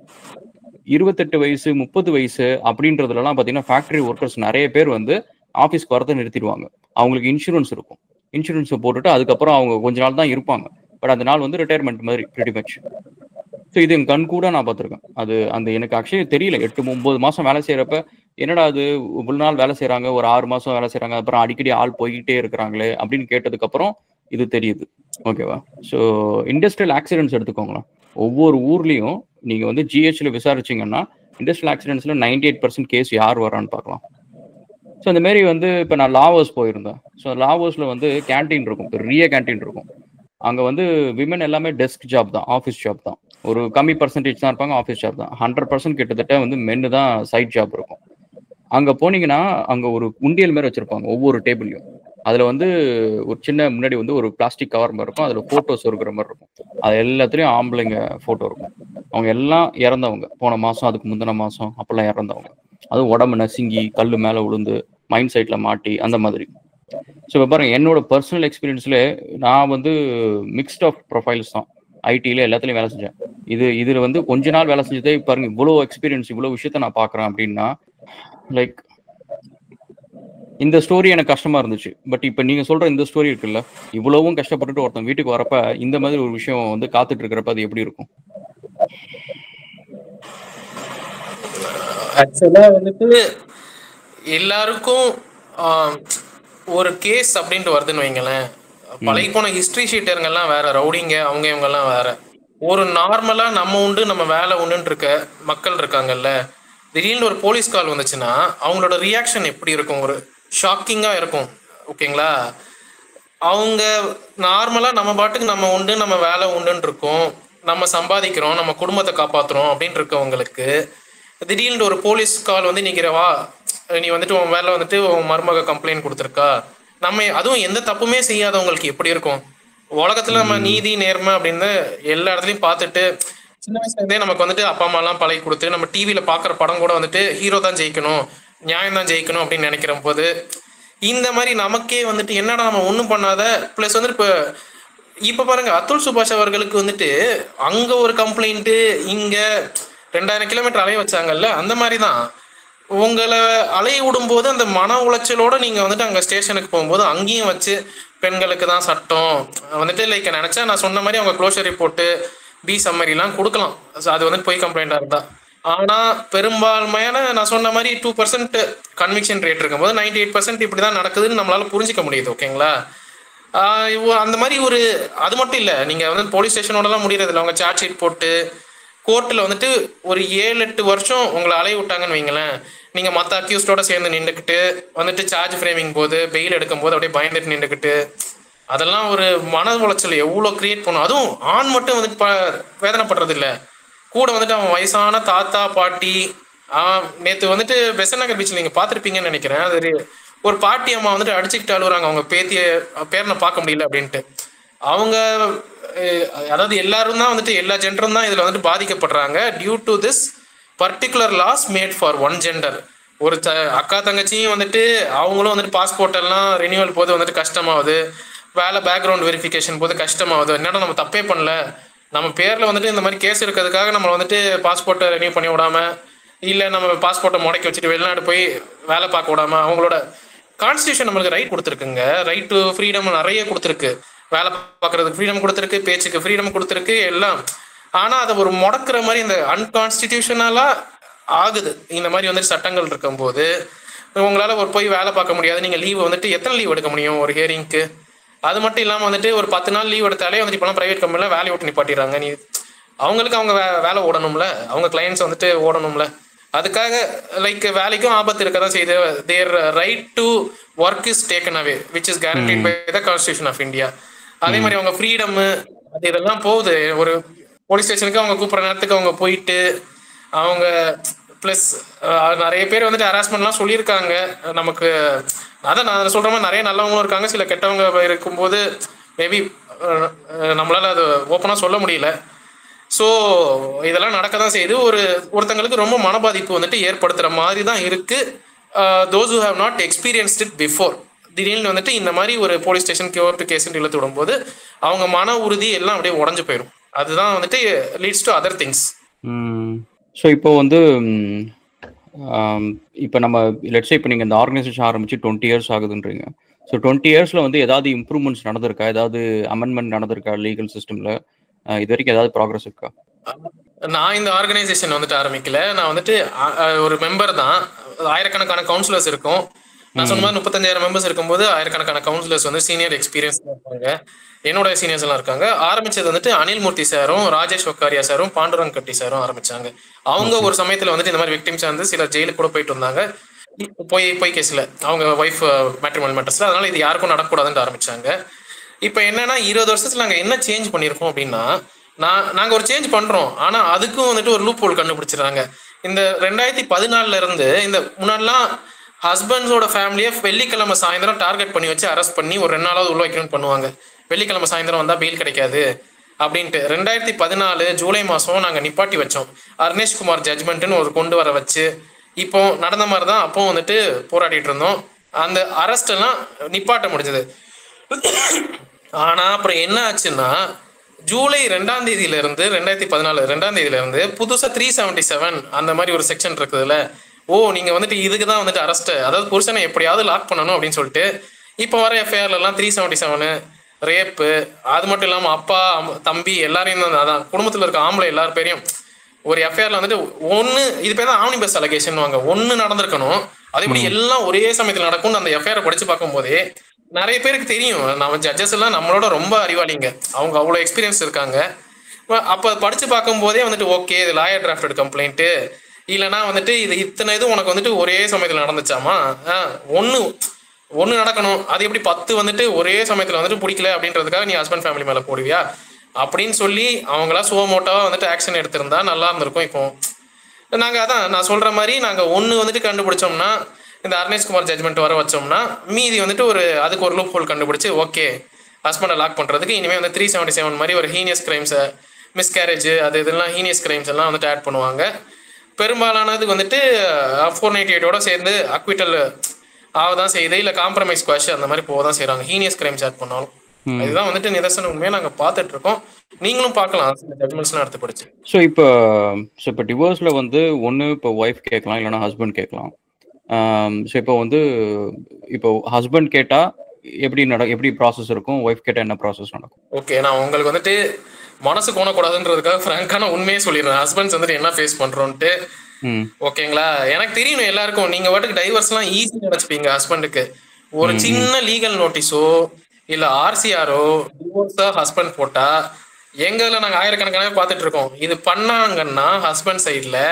28 வயசு 30 வயசு அப்படின்றதுலலாம் பார்த்தீங்கன்னா ஃபேக்ட்ரி ஒர்க்கர்ஸ் நிறைய பேர் வந்து ஆஃபீஸ்க்கு வரதை நிறுத்திடுவாங்க. அவங்களுக்கு இன்சூரன்ஸ் இருக்கும், இன்சூரன்ஸை போட்டுட்டு அதுக்கப்புறம் அவங்க கொஞ்ச நாள் தான் இருப்பாங்க. பட் அந்த நாள் வந்து ரிட்டையர்மெண்ட் மாதிரி pretty much. ஸோ இது என் கண் கூட நான் பார்த்துருக்கேன். அந்த எனக்கு ஆக்சுவலி தெரியல, 8-9 மாதம் வேலை செய்கிறப்ப என்னடா அது இவ்வளோ நாள் வேலை செய்கிறாங்க, ஒரு 6 மாதம் வேலை செய்கிறாங்க, அப்புறம் அடிக்கடி ஆள் போய்கிட்டே இருக்கிறாங்களே அப்படின்னு கேட்டதுக்கப்புறம் இது தெரியுது. ஓகேவா? ஸோ இண்டஸ்ட்ரியல் ஆக்சிடென்ட்ஸ் எடுத்துக்கோங்களேன், ஒவ்வொரு ஊர்லேயும் நீங்கள் வந்து ஜிஹெச்ல விசாரிச்சிங்கன்னா இண்டஸ்ட்ரியல் ஆக்சிடென்ட்ஸில் 98% கேஸ் யார் வரான்னு பார்க்கலாம். ஸோ இந்த மாரி வந்து இப்போ நான் லாவோஸ் போயிருந்தேன். ஸோ லாவோஸில் வந்து கேன்டீன் இருக்கும், பெரிய கேன்டீன் இருக்கும். அங்கே வந்து விமன் எல்லாமே டெஸ்க் ஜாப் தான், ஆஃபீஸ் ஜாப் தான். ஒரு கம்மி பர்சன்டேஜ் தான் இருப்பாங்க, ஆஃபீஸ் ஜாப் தான். 100% கிட்டத்தட்ட வந்து மென்னு தான் சைட் ஜாப் இருக்கும். அங்கே போனீங்கன்னா அங்கே ஒரு உண்டியல் மாதிரி வச்சுருப்பாங்க ஒவ்வொரு டேபிள்லையும். அதில் வந்து ஒரு சின்ன முன்னாடி வந்து ஒரு பிளாஸ்டிக் கவர் மாதிரி இருக்கும், அதில் ஃபோட்டோஸ் இருக்கிற மாதிரி இருக்கும். அது எல்லாத்துலேயும் ஆம்பளைங்க ஃபோட்டோ இருக்கும். அவங்க எல்லாம் இறந்தவங்க, போன மாசம் அதுக்கு முந்தின மாசம் அப்பெல்லாம் இறந்தவங்க. அதுவும் உடம்பு நசுங்கி கல் மேல விழுந்து மைண்ட் சைட்ல மாட்டி அந்த மாதிரி. ஸோ இப்போ பாருங்க, என்னோட பர்சனல் எக்ஸ்பீரியன்ஸ்ல நான் வந்து மிக்ஸ்ட் ஆஃப் ப்ரொஃபைல்ஸ் தான். ஐடியில் எல்லாத்துலேயும் வேலை செஞ்சேன். இதில் வந்து கொஞ்ச நாள் வேலை செஞ்சதே பாருங்க, இவ்வளோ எக்ஸ்பீரியன்ஸ், இவ்வளோ விஷயத்த நான் பார்க்குறேன் அப்படின்னா, லைக் இந்த ஸ்டோரி எனக்கு கஷ்டமா இருந்துச்சு. பட் இப்போ நீங்க சொல்ற இந்த ஸ்டோரி இருக்குல்ல, இவ்வளவும் கஷ்டப்பட்டுட்டு ஒருத்தன் வீட்டுக்கு வரப்ப இந்த மாதிரி ஒரு விஷயம் வந்து காத்துட்டு இருக்கிறப்ப அது எப்படி இருக்கும்? ஆக்சுவலா வந்துட்டு எல்லாருக்கும் ஒரு கேஸ் அப்படின்ட்டு வருதுன்னு வைங்களேன். பழகி போன ஹிஸ்டரி ஷீட்டருங்கெல்லாம் வேற, ரவுடிங்க அவங்க இவங்கெல்லாம் வேற. ஒரு நார்மலா நம்ம உண்டு நம்ம வேலை உண்டுன்னு இருக்க மக்கள் இருக்காங்கல்ல, திடீர்னு ஒரு போலீஸ் கால் வந்துச்சுன்னா அவங்களோட ரியாக்ஷன் எப்படி இருக்கும்? ஒரு ஷாக்கிங்கா இருக்கும். ஓகேங்களா? அவங்க நார்மலா நம்ம பாட்டுக்கு நம்ம உண்டு நம்ம வேலை உண்டுன்னு இருக்கோம், நம்ம சம்பாதிக்கிறோம், நம்ம குடும்பத்தை காப்பாத்துறோம் அப்படின்னு இருக்கவங்களுக்கு திடீர்னு ஒரு போலீஸ் கால் வந்து நிக்கிறவா, நீ வந்துட்டு உன் மேல வந்துட்டு உன் மருமக கம்ப்ளைண்ட் கொடுத்துருக்கா, நம்ம அதுவும் எந்த தப்புமே செய்யாதவங்களுக்கு எப்படி இருக்கும்? உலகத்துல நம்ம நீதி நேர்மை அப்படின்னு எல்லா இடத்துலயும் பார்த்துட்டு சின்ன வயசுல இருந்தே நமக்கு வந்துட்டு அப்பா அம்மா எல்லாம் பழகி கொடுத்து நம்ம டிவியில பாக்குற படம் கூட வந்துட்டு ஹீரோ தான் ஜெயிக்கணும், நியாயம் தான் ஜெயிக்கணும் அப்படின்னு நினைக்கிற போது இந்த மாதிரி நமக்கே வந்துட்டு என்னடா நம்ம ஒண்ணும் பண்ணாத. பிளஸ் வந்துட்டு இப்ப பாருங்க, அத்துல் சுபாஷ் அவர்களுக்கு வந்துட்டு அங்க ஒரு கம்ப்ளைண்ட், இங்க 2000 கிலோமீட்டர் அலைய வச்சாங்கல்ல, அந்த மாதிரிதான் உங்களை அலைய விடும்போது அந்த மன உளைச்சலோட நீங்க வந்துட்டு அங்க ஸ்டேஷனுக்கு போகும்போது அங்கேயும் வச்சு பெண்களுக்கு தான் சட்டம் வந்துட்டு லைக் நினைச்சா நான் சொன்ன மாதிரி அவங்க க்ளோஷர் ரிப்போர்ட்டு பி சம்மரிலாம் கொடுக்கலாம். அது வந்துட்டு போய் கம்ப்ளைண்டா இருந்தா. ஆனா பெரும்பான்மையான நான் சொன்ன மாதிரி 2% கன்விக்ஷன் ரேட் இருக்கும்போது 98% இப்படிதான் நடக்குதுன்னு நம்மளால புரிஞ்சிக்க முடியுது. ஓகேங்களா? அந்த மாதிரி ஒரு அது மட்டும் இல்லை, நீங்க வந்து போலீஸ் ஸ்டேஷனோடலாம் முடியறது இல்லை. அவங்க சார்ஜ் ஷீட் போட்டு கோர்ட்டில் வந்துட்டு ஒரு 7-8 வருஷம் உங்களை அலைய விட்டாங்கன்னு வைங்களேன். நீங்க மற்ற அக்யூஸ்டோட சேர்ந்து நின்றுக்கிட்டு வந்துட்டு சார்ஜ் ஃப்ரேமிங் போது பெயில் எடுக்கும் போது அப்படியே பயந்துட்டு நின்றுக்கிட்டு, அதெல்லாம் ஒரு மன உளைச்சல் எவ்வளோ கிரியேட் பண்ணும். அதுவும் ஆண் மட்டும் வந்துட்டு வேதனைப்படுறது இல்லை, கூட வந்துட்டு அவன் வயசான தாத்தா பாட்டி. நேற்று வந்துட்டு பெசன் நகர் பீச்சில் நீங்கள் பார்த்துருப்பீங்கன்னு நினைக்கிறேன். அது ஒரு பாட்டி அம்மா வந்துட்டு அடிச்சுக்கிட்டு அழுகுறாங்க, அவங்க பேரனை பார்க்க முடியல அப்படின்ட்டு. அவங்க அதாவது எல்லாரும் தான் வந்துட்டு எல்லா ஜெண்டரும் தான் இதில் வந்துட்டு பாதிக்கப்படுறாங்க due to this particular law made for one gender. ஒரு அக்கா தங்கச்சியும் வந்துட்டு அவங்களும் வந்துட்டு பாஸ்போர்ட் எல்லாம் ரினியூவல் போது வந்துட்டு கஷ்டமாகுது, வேலை பேக்ரவுண்ட் வெரிஃபிகேஷன் போது கஷ்டமாகுது. என்னடா நம்ம தப்பே பண்ணல, நம்ம பேரில் வந்துட்டு இந்த மாதிரி கேஸ் இருக்கிறதுக்காக நம்ம வந்துட்டு பாஸ்போர்ட்டை ரெனியூ பண்ணி விடாம, இல்லை நம்ம பாஸ்போர்ட்டை முடக்கி வச்சுட்டு வெளிநாடு போய் வேலை பார்க்க விடாம, அவங்களோட கான்ஸ்டியூஷன் நம்மளுக்கு ரைட் கொடுத்துருக்குங்க. ரைட் டு ஃப்ரீடம் நிறைய கொடுத்துருக்கு, வேலை பார்க்கறதுக்கு ஃப்ரீடம் கொடுத்துருக்கு, பேச்சுக்கு ஃப்ரீடம் கொடுத்துருக்கு எல்லாம். ஆனால் அதை ஒரு முடக்கிற மாதிரி இந்த அன்கான்ஸ்டிடியூஷனலாக ஆகுது. இந்த மாதிரி வந்துட்டு சட்டங்கள் இருக்கும்போது உங்களால் ஒரு போய் வேலை பார்க்க முடியாது. நீங்கள் லீவ் வந்துட்டு எத்தனை லீவ் எடுக்க முடியும் ஒரு ஹியரிங்க்கு? அது மட்டும் இல்லாமல் வந்துட்டு ஒரு 10 நாள் லீவ் எடுத்தாலே வந்துட்டு இப்போலாம் ப்ரைவேட் கம்பெனியில் வேலையை விட்டு நிப்பாட்டிடுறாங்க. நீ அவங்களுக்கு அவங்க வேலை ஓடணும்ல, அவங்க கிளைண்ட்ஸ் வந்துட்டு ஓடணும்ல, அதுக்காக லைக் வேலைக்கும் ஆபத்து இருக்க தான் செய்யுது. Their right to work is taken away which is guaranteed by the constitution of India. அதே மாதிரி அவங்க ஃப்ரீடம் அது இதெல்லாம் போகுது. ஒரு போலீஸ் ஸ்டேஷனுக்கு அவங்க கூப்பிட்ற நேரத்துக்கு அவங்க போயிட்டு அவங்க ப்ளஸ் நிறைய பேர் வந்துட்டு ஹராஸ்மெண்ட்லாம் சொல்லியிருக்காங்க நமக்கு. அதான் நான் சொல்கிற மாதிரி நிறைய நல்லவங்களும் இருக்காங்க, சில கெட்டவங்க இருக்கும்போது மேபி நம்மளால் அது ஓப்பனாக சொல்ல முடியல. ஸோ இதெல்லாம் நடக்க தான் செய்யுது. ஒருத்தங்களுக்கு ரொம்ப மனபாதிப்பு வந்துட்டு ஏற்படுத்துகிற மாதிரி தான் இருக்குது. Those who have not experienced it before திடீர்னு வந்துட்டு இந்த மாதிரி ஒரு போலீஸ் ஸ்டேஷன் கோர்ட்டு கேஸ்ன்னு இழுத்து விடும்போது அவங்க மன உறுதி எல்லாம் அப்படியே உடஞ்சு போயிடும். அதுதான் வந்துட்டு leads to other things. So இப்போ வந்து இப்போ நம்ம லெட்ஸே இப்போ நீங்கள் இந்த ஆர்கனைசேஷன் ஆரம்பிச்சு 20 years ஆகுதுன்றீங்க. ஸோ 20 yearsல வந்து ஏதாவது இம்ப்ரூவ்மெண்ட்ஸ் நடந்திருக்கா? ஏதாவது அமெண்ட்மெண்ட் நடந்திருக்கா லீகல் சிஸ்டமில்? இது வரைக்கும் ஏதாவது ப்ராக்ரஸ் இருக்கா? நான் இந்த ஆர்கனைசேஷன் வந்துட்டு ஆரம்பிக்கல, நான் வந்துட்டு ஒரு மெம்பர் தான். ஆயிரக்கணக்கான கவுன்சிலர்ஸ் இருக்கும். நான் சொன்ன மாதிரி 35,000 மெம்பர்ஸ் இருக்கும்போது ஆயிரக்கணக்கான கவுன்சிலர்ஸ் வந்து சீனியர் எக்ஸ்பீரியன்ஸ் இருக்காங்க, என்னோட சீனியர்ஸ் எல்லாம் இருக்காங்க. ஆரம்பிச்சது வந்துட்டு அனில் மூர்த்தி சாரும் ராஜேஷ் வக்காரியா சாரும் பாண்டுரங் கட்டி சாரும் ஆரம்பிச்சாங்க. அவங்க ஒரு சமயத்துல வந்துட்டு இந்த மாதிரி விக்டிம்ஸ் வந்து சில ஜெயிலுக்கு கூட போயிட்டு வந்தாங்க போய் கேஸ்ல, அவங்க ஒய்ஃப் மேட்ரிமோனியல் மேட்டர்ஸ்ல. அதனால இது யாருக்கும் நடக்கூடாதுன்னு ஆரம்பிச்சாங்க. இப்போ என்னன்னா 20 வருஷத்துல நாங்கள் என்ன சேஞ்ச் பண்ணியிருக்கோம் அப்படின்னா, நாங்கள் ஒரு சேஞ்ச் பண்றோம், ஆனா அதுக்கும் வந்துட்டு ஒரு லூப் ஹோல் கண்டுபிடிச்சிடறாங்க. இந்த 2014 இருந்து இந்த முன்னாடிலாம் ஹஸ்பண்ட்ஸோட ஃபேமிலியை வெள்ளிக்கிழமை சாயந்தரம் டார்கெட் பண்ணி வச்சு அரெஸ்ட் பண்ணி ஒரு 2 நாளாவது உள்ள வைக்கணும்னு பண்ணுவாங்க. வெள்ளிக்கிழமை சாயந்தரம் வந்தால் பெயில் கிடைக்காது, அப்படின்ட்டு 2014 ஜூலை மாதம் நாங்கள் நிப்பாட்டி வச்சோம். அர்னேஷ்குமார் ஜட்ஜ்மெண்ட்டுன்னு ஒரு கொண்டு வர வச்சு இப்போ நடந்த மாதிரி தான் அப்போ வந்துட்டு போராடிட்டு இருந்தோம். அந்த அரெஸ்ட் எல்லாம் நிப்பாட்ட முடிஞ்சது. ஆனால் அப்புறம் என்ன ஆச்சுன்னா ஜூலை 2ஆம் தேதியிலிருந்து 2014 2ஆம் தேதியிலிருந்து புதுசாக 377 அந்த மாதிரி ஒரு செக்ஷன் இருக்குதுல்ல. நீங்கள் வந்துட்டு இதுக்கு தான் வந்துட்டு அரெஸ்ட், அதாவது புருஷனை எப்படியாவது லாக் பண்ணணும் அப்படின்னு சொல்லிட்டு இப்போ வர எஃப்ஐஆர்லாம் 377 ரேப்பு, அது மட்டும் இல்லாமல் அப்பா தம்பி எல்லாரையும் தான், அதான் குடும்பத்தில் இருக்க ஆம்பளை எல்லார் பேரையும் ஒரு எஃப்ஐஆர்ல வந்துட்டு ஒன்று, இது பேர் தான் ஆம்னி பஸ் அலகேஷன் வாங்க, ஒன்று நடந்திருக்கணும். அதேபடி எல்லாம் ஒரே சமயத்தில் நடக்கும்னு அந்த எஃப்ஐஆரை படிச்சு பார்க்கும்போதே நிறைய பேருக்கு தெரியும். நம்ம ஜட்ஜஸ் எல்லாம் நம்மளோட ரொம்ப அறிவாளிங்க, அவங்க அவ்வளோ எக்ஸ்பீரியன்ஸ் இருக்காங்க. அப்போ படிச்சு பார்க்கும்போதே வந்துட்டு ஓகே இது லாயர் டிராஃப்டட் கம்ப்ளைண்ட்டு, இல்லைனா வந்துட்டு இது இத்தனை இது உனக்கு வந்துட்டு ஒரே சமயத்தில் நடந்துச்சாமா, ஒன்று நடக்கணும், அது எப்படி 10 வந்துட்டு ஒரே சமயத்தில் வந்துட்டு பிடிக்கல அப்படின்றதுக்காக நீ ஹஸ்பண்ட் ஃபேமிலி மேலே போடுவியா அப்படின்னு சொல்லி அவங்களா சுவமோட்டாவாக வந்துட்டு ஆக்ஷன் எடுத்திருந்தா நல்லா இருந்திருக்கும். இப்போ நாங்கள் அதான் நான் சொல்கிற மாதிரி நாங்கள் ஒன்று வந்துட்டு கண்டுபிடிச்சோம்னா, இந்த அர்னேஷ்குமார் ஜட்ஜ்மெண்ட் வர வச்சோம்னா மீதி வந்துட்டு அதுக்கு ஒரு லூப் ஹோல் கண்டுபிடிச்சி ஓகே ஹஸ்பண்டை லாக் பண்ணுறதுக்கு இனிமேல் வந்து 377 மாதிரி ஒரு ஹீனியஸ் கிரைம்ஸை, மிஸ்கேரேஜ் அது இதெல்லாம் ஹீனியஸ் கிரைம்ஸ் எல்லாம் வந்துட்டு ஆட் பண்ணுவாங்க. பெரும்பாலானது வந்துட்டு 498ஓட சேர்ந்து அக்விட்டல் ஆகதான் செய்யுது, இல்லை காம்ப்ரமைஸ் குவாஷ் அந்த மாதிரி போக தான் செய்கிறாங்க ஹீனியஸ் கிரைம்ஸ் ஆட் பண்ணாலும். இதுதான் வந்துட்டு நிதர்சன உண்மையை நாங்கள் பார்த்துட்டு இருக்கோம். நீங்களும் பார்க்கலாம் ஜட்மெண்ட்ஸ்லாம் எடுத்து படிச்சு. ஸோ இப்போ டிவோர்ஸில் வந்து ஒன்று இப்போ ஒய்ஃப் கேட்கலாம், இல்லைன்னா ஹஸ்பண்ட் கேட்கலாம். ஸோ இப்போ ஹஸ்பண்ட் கேட்டால் எப்படி ப்ராசஸ் இருக்கும், ஒய்ஃப் கேட்டால் என்ன ப்ராசஸ் நடக்கும்? ஓகே, நான் உங்களுக்கு வந்துட்டு மனசு கோணக்கூடாதுன்றதுக்காக ஃப்ராங்கான உண்மையே சொல்லிடுறேன் ஹஸ்பண்ட்ஸ் வந்துட்டு என்ன ஃபேஸ் பண்ணுறோன்ட்டு. ஓகேங்களா, எனக்கு தெரியணும் எல்லாருக்கும். நீங்கள் வாட்டுக்கு டைவர்ஸ்லாம் ஈஸி நினச்சிப்பீங்க. ஹஸ்பண்டுக்கு ஒரு சின்ன லீகல் நோட்டீஸோ இல்லை ஆர்சிஆரோ டிவோர்ஸாக ஹஸ்பண்ட் போட்டால் எங்களில் நாங்கள் ஆயிரக்கணக்கானவே பார்த்துட்டு இருக்கோம். இது பண்ணாங்கன்னா ஹஸ்பண்ட் சைடில்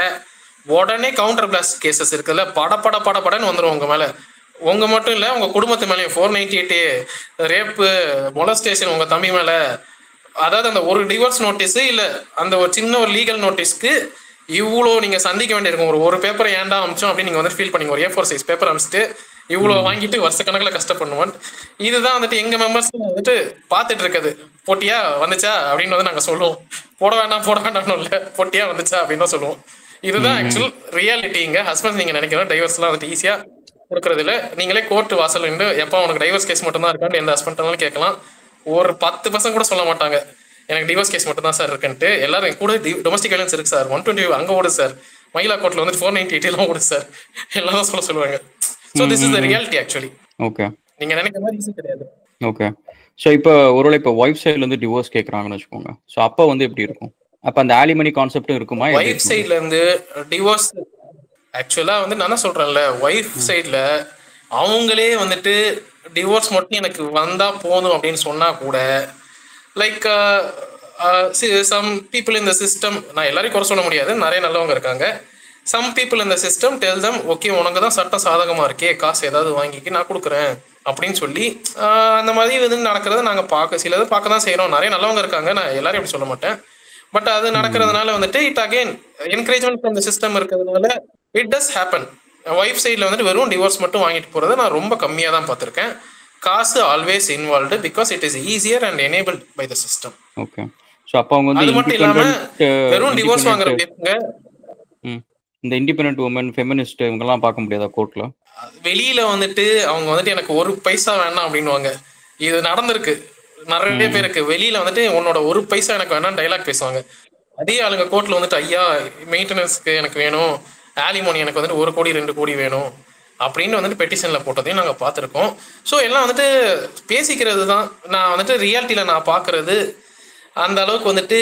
உடனே கவுண்டர் பிளாஸ்ட் கேசஸ் இருக்குல்ல, படன்னு வந்துடும் உங்கள் மேலே. உங்கள் மட்டும் இல்லை உங்கள் குடும்பத்து மேலேயும் 498 ரேப்பு, மொலஸ்டேஷன் உங்கள் தம்பி மேலே. அதாவது அந்த ஒரு டிவோர்ஸ் நோட்டீஸு இல்லை அந்த ஒரு சின்ன ஒரு லீகல் நோட்டீஸ்க்கு இவ்வளோ நீங்கள் சந்திக்க வேண்டியிருக்கும். ஒரு பேப்பரை ஏன்டா அமிச்சோம் அப்படின்னு நீங்கள் வந்து ஃபீல் பண்ணிங்க. ஒரு A4 சைஸ் பேப்பர் அமிச்சிட்டு இவ்வளோ வாங்கிட்டு வருஷக்கணக்கில் கஷ்டப்படுவோம். இதுதான் வந்துட்டு எங்கள் மெம்பர்ஸ் வந்துட்டு பார்த்துட்டு இருக்குது. போட்டியா வந்துச்சா அப்படின்னு வந்து நாங்கள் சொல்லுவோம். போட வேண்டாம்னு இல்லை, போட்டியா வந்துச்சா அப்படின்னு தான் சொல்லுவோம். இதுதான் ஆக்சுவல் ரியாலிட்டிங்க. ஹஸ்பண்ட் நீங்கள் நினைக்கிறோம் டைவர்ஸ்லாம் வந்துட்டு ஈஸியாக கொடுக்குறது இல்லை. நீங்களே கோர்ட்டு வாசல் நின்று எப்போ உனக்கு டைவர்ஸ் கேஸ் மட்டும் தான் இருக்கான்னு எந்த ஹஸ்பண்டாலும் கேட்கலாம். ஒரு 10% கூட சொல்ல மாட்டாங்க எனக்கு டிவோர்ஸ் கேஸ் மட்டும் தான் சார் இருக்குன்ட்டு. எல்லாரும் கூட டொமஸ்டிக் வயலன்ஸ் இருக்கு சார், 120 அங்கே ஓடுது சார், மயிலா கோர்ட்டில் வந்து 498 ஓடுது சார், எல்லாம் தான் சொல்லுவாங்க. So this is the reality actually. Okay, நீங்கள் நினைக்கிற மாதிரி ஈஸி கிடையாது. ஓகே, ஸோ ஒருவேளை ஒய்ஃப் சைட்லேருந்து டிவோர்ஸ் கேட்குறாங்கன்னு வச்சுக்கோங்க. ஸோ அப்போ வந்து எப்படி இருக்கும்? அப்போ அந்த ஆலிமனி கான்செப்டும் இருக்குமா? ஒய்ஃப் சைட்லேருந்து டிவோர்ஸ் ஆக்சுவலாக வந்து நான் தான் சொல்கிறேன்ல, ஒய்ஃப் சைடில் அவங்களே வந்துட்டு டிவோர்ஸ் மட்டும் எனக்கு வந்தால் போதும் அப்படின்னு சொன்னால் கூட like some people in the system, நான் எல்லாரையும் குறை சொல்ல முடியாது, நிறைய நல்லவங்க இருக்காங்க. Some people in the system tell them okay உனக்கு தான் சட்டம் சாதகமாக இருக்கே, காசு ஏதாவது வாங்கிக்கு நான் கொடுக்குறேன் அப்படின்னு சொல்லி அந்த மாதிரி இது நடக்கிறத நாங்கள் சிலது பார்க்க தான் செய்கிறோம். நிறைய நல்லவங்க இருக்காங்க, நான் எல்லாரையும் அப்படி சொல்ல மாட்டேன். பட் அது நடக்கிறதுனால வந்துட்டு it again encouragement from the system இருக்கிறதுனால இட் டஸ் ஹேப்பன். ஒய்ஃப் சைடில் வந்துட்டு வெறும் டிவோர்ஸ் மட்டும் வாங்கிட்டு போகிறத நான் ரொம்ப கம்மியாக தான் பார்த்துருக்கேன். காசு always involved because it is easier and enabled by the system. Okay, so அப்போ அவங்க வந்து அது மட்டும் இல்லாமல் வெறும் டிவோர்ஸ் வாங்குறவங்க இந்த இண்டிபெண்டன்ட் உமன், ஃபெமினிஸ்ட் இவங்கெல்லாம் பார்க்க முடியாதா கோர்ட்டில்? வெளியில வந்துட்டு அவங்க வந்துட்டு எனக்கு ஒரு பைசா வேணாம் அப்படின்வாங்க. இது நடந்திருக்கு நிறைய பேருக்கு. வெளியில வந்துட்டு உன்னோட ஒரு பைசா எனக்கு வேணாம் டைலாக் பேசுவாங்க. அதே ஆளுங்க கோர்ட்ல வந்துட்டு ஐயா மெயின்டெனன்ஸ்க்கு எனக்கு வேணும், ஆலிமோனி எனக்கு வந்துட்டு 1 கோடி 2 கோடி வேணும் அப்படின்னு வந்துட்டு பெட்டிஷன்ல போட்டதையும் நாங்கள் பார்த்துருக்கோம். ஸோ எல்லாம் வந்துட்டு பேசிக்கிறது தான். நான் வந்துட்டு ரியாலிட்டியில நான் பார்க்கறது அந்த அளவுக்கு வந்துட்டு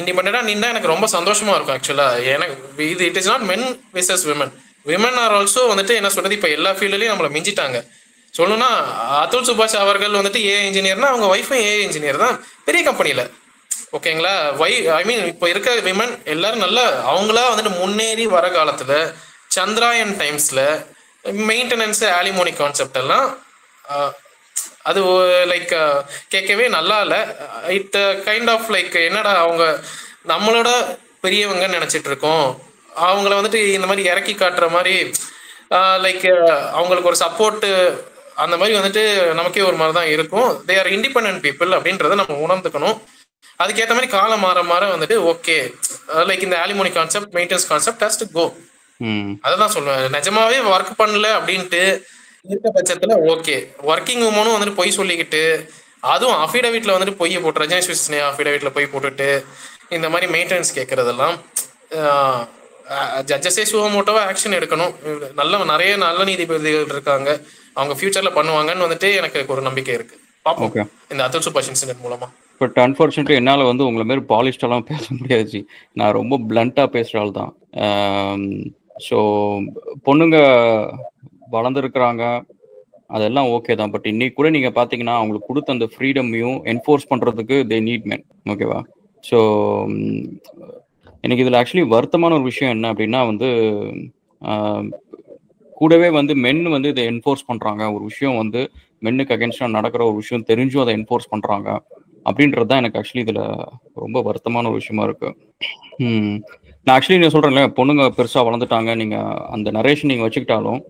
இண்டிபெண்டா நின்னா எனக்கு ரொம்ப சந்தோஷமா இருக்கும். ஆக்சுவலா எனக்கு இது it is not men versus women. Women are also வந்துட்டு என்ன சொல்றது, இப்போ எல்லா ஃபீல்ட்லயும் நம்மளை மிஞ்சிட்டாங்க. சொல்லணும்னா அதுல் சுபாஷ் அவர்கள் வந்துட்டு ஏ இன்ஜினியர்னா அவங்க ஒய்ஃபும் ஏ இன்ஜினியர் தான் பெரிய கம்பெனியில். ஓகேங்களா, ஐ மீன் இப்போ இருக்க விமன் எல்லாரும் நல்லா அவங்களா வந்துட்டு முன்னேறி வர காலத்தில் சந்திராயன் டைம்ஸில் மெயின்டெனன்ஸு ஆலிமோனி கான்செப்ட் எல்லாம் அது லைக் கேட்கவே நல்லா இல்லை. இட் கைண்ட் ஆஃப் லைக் என்னடா அவங்க நம்மளோட பெரியவங்கன்னு நினச்சிட்டு இருக்கோம், அவங்கள வந்துட்டு இந்த மாதிரி இறக்கி காட்டுற மாதிரி லைக் அவங்களுக்கு ஒரு சப்போர்ட்டு அந்த மாதிரி வந்துட்டு நமக்கே ஒரு மாதிரி தான் இருக்கும். தே ஆர் இண்டிபெண்டன்ட் பீப்புள் அப்படின்றத நம்ம உணர்ந்துக்கணும். அதுக்கேற்ற மாதிரி காலம் மாற மாற வந்துட்டு ஓகே லைக் இந்த alimony concept maintenance concept has to go. அதான் சொல்லுவேன், நிஜமாவே ஒர்க் பண்ணல அப்படின்ட்டு இருக்க பட்சத்துல ஓகே. ஒர்க்கிங் உமனும் வந்துட்டு பொய் சொல்லிக்கிட்டு, அதுவும் அஃபிடவிட்ல வந்துட்டு பொய்யை போட்டு ரஜினி ஸ்விஸ்னே அஃபிடவிட்ல பொய் போட்டுட்டு இந்த மாதிரி மெயின்டெனன்ஸ் கேட்கறதெல்லாம் ஜட்ஜஸே சுவமோட்டோவா ஆக்ஷன் எடுக்கணும். நிறைய நல்ல நீதிபதிகள் இருக்காங்க, அவங்க ஃபியூச்சர்ல பண்ணுவாங்கன்னு வந்துட்டு எனக்கு ஒரு நம்பிக்கை இருக்கு. பார்ப்போம் இந்த அதுல் சுபாஷ் இன்சிடென்ட் மூலமா. பட் அன்ஃபார்ச்சுனேட்லி என்னால் வந்து உங்களை மாரி பாலிஷ்டெல்லாம் பேச முடியாது. நான் ரொம்ப பிளண்ட்டாக பேசுகிற ஆள் தான். ஸோ பொண்ணுங்க வளர்ந்துருக்குறாங்க, அதெல்லாம் ஓகே தான். பட் இன்னைக்கு கூட நீங்கள் பார்த்தீங்கன்னா அவங்களுக்கு கொடுத்த அந்த ஃப்ரீடமையும் என்ஃபோர்ஸ் பண்ணுறதுக்கு தே நீட் மென். ஓகேவா? ஸோ எனக்கு இதில் ஆக்சுவலி வருத்தமான ஒரு விஷயம் என்ன அப்படின்னா வந்து கூடவே வந்து மென் வந்து இதை என்ஃபோர்ஸ் பண்ணுறாங்க. ஒரு விஷயம் வந்து மென்னுக்கு அகேன்ஸ்டாக நடக்கிற ஒரு விஷயம் தெரிஞ்சும் அதை என்ஃபோர்ஸ் பண்ணுறாங்க அப்படின்றது தான் எனக்கு ஆக்சுவலி இதில் ரொம்ப வருத்தமான ஒரு விஷயமா இருக்கு. நான் ஆக்சுவலி நீங்கள் சொல்கிறேன்ல, பொண்ணுங்க பெருசாக வளர்ந்துட்டாங்க, நீங்கள் அந்த நரேஷன் நீங்கள் வச்சுக்கிட்டாலும்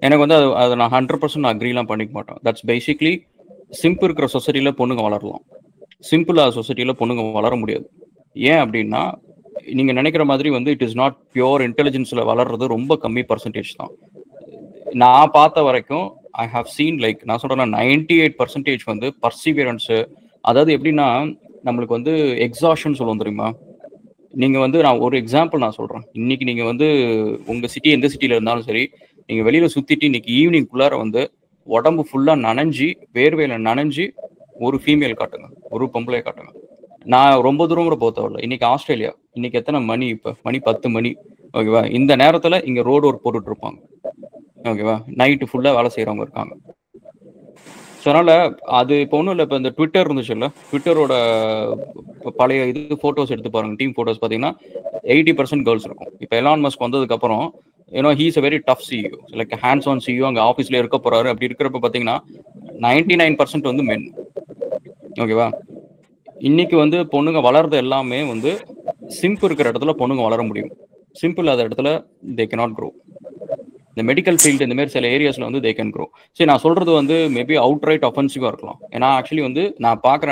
எனக்கு வந்து அதை நான் 100% அக்ரிலாம் பண்ணிக்க மாட்டேன். தட்ஸ் பேசிக்லி சிம்பிள் இருக்கிற சொசைட்டியில் பொண்ணுங்க வளரலாம், சிம்பிளாக சொசைட்டியில் பொண்ணுங்க வளர முடியாது. ஏன் அப்படின்னா நீங்கள் நினைக்கிற மாதிரி வந்து இட் இஸ் நாட் பியோர் இன்டெலிஜென்ஸில் வளர்றது ரொம்ப கம்மி பர்சன்டேஜ் தான். நான் பார்த்த வரைக்கும் ஐ ஹவ் சீன் லைக் நான் சொல்கிறேன் 98% வந்து பர்சிவியரன்ஸு. அதாவது எப்படின்னா நம்மளுக்கு வந்து எக்ஸாஷன் சொல்லுவோம் தெரியுமா? நீங்கள் வந்து நான் ஒரு எக்ஸாம்பிள் நான் சொல்கிறேன். இன்னைக்கு நீங்கள் வந்து உங்கள் சிட்டி எந்த சிட்டியில் இருந்தாலும் சரி, நீங்கள் வெளியில் சுற்றிட்டு இன்னைக்கு ஈவினிங்குள்ளார வந்து உடம்பு ஃபுல்லாக நனைஞ்சி வேர்வையில் நனைஞ்சி ஒரு ஃபீமேல் காட்டுங்க, ஒரு பொம்பளை காட்டுங்க. நான் ரொம்ப தூரம் கூட போக தேவையில்லை. இன்னைக்கு ஆஸ்திரேலியா, இன்னைக்கு எத்தனை மணி? இப்போ மணி 10 மணி. ஓகேவா? இந்த நேரத்தில் இங்கே ரோடு ஒர்க் போட்டுட்டு இருப்பாங்க. ஓகேவா? நைட்டு ஃபுல்லாக வேலை செய்கிறவங்க இருக்காங்க. ஸோ அதனால் அது இப்போ ஒன்றும் இல்லை. இப்போ இந்த ட்விட்டர் இருந்துச்சுல்ல, ட்விட்டரோட பழைய ஃபோட்டோஸ் எடுத்து பாருங்க, டீம் ஃபோட்டோஸ் பார்த்தீங்கன்னா 80% கேர்ள்ஸ் இருக்கும். இப்போ எலான் மஸ்க் வந்ததுக்கப்புறம் ஏன்னா he's a very tough CEO, like hands on CEO, அங்கே ஆஃபீஸ்லேயே இருக்க போகிறாரு. அப்படி இருக்கிறப்ப பார்த்தீங்கன்னா 99% வந்து மென். ஓகேவா? இன்னைக்கு வந்து பொண்ணுங்க வளர்றது எல்லாமே வந்து சிம்பிள் இருக்கிற இடத்துல பொண்ணுங்க வளர முடியும், சிம்பிள் இல்லாத இடத்துல தே கேனாட் க்ரோ. இந்த மெடிக்கல் ஃபீல்டு இந்த மாதிரி சில ஏரியாஸில் வந்து தே கேன் க்ரோ. சரி, நான் சொல்கிறது வந்து மேபி அவுட் ரைட் அஃபென்சிவாக இருக்கலாம். ஏன்னா ஆக்சுவலி வந்து நான் பார்க்குற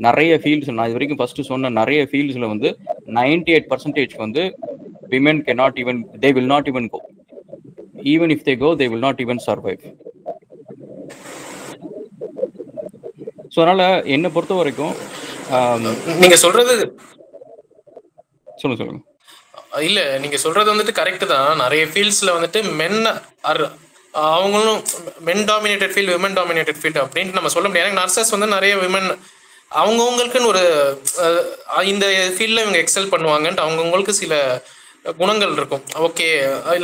நிறைய ஃபீல்ட்ஸ், நான் இது வரைக்கும் ஃபஸ்ட்டு சொன்ன நிறைய ஃபீல்ட்ஸில் வந்து 98% வந்து women cannot even, they will not even go. Even if they go, they will not even survive. So அதனால் என்னை பொறுத்த வரைக்கும் நீங்கள் சொல்கிறது சொல்லுங்க. இல்ல, நீங்க சொல்றது வந்துட்டு கரெக்ட் தான். நிறைய ஃபீல்ட்ஸ்ல வந்துட்டு மென் அவங்களும் men dominated field, women dominated field அப்படின்ட்டு நம்ம சொல்ல முடியாது. நர்சஸ் வந்து நிறைய விமன் அவங்கவுங்களுக்குன்னு ஒரு இந்த ஃபீல்டில் இவங்க எக்ஸல் பண்ணுவாங்கன்ட்டு அவங்கவுங்களுக்கு சில குணங்கள் இருக்கும். ஓகே,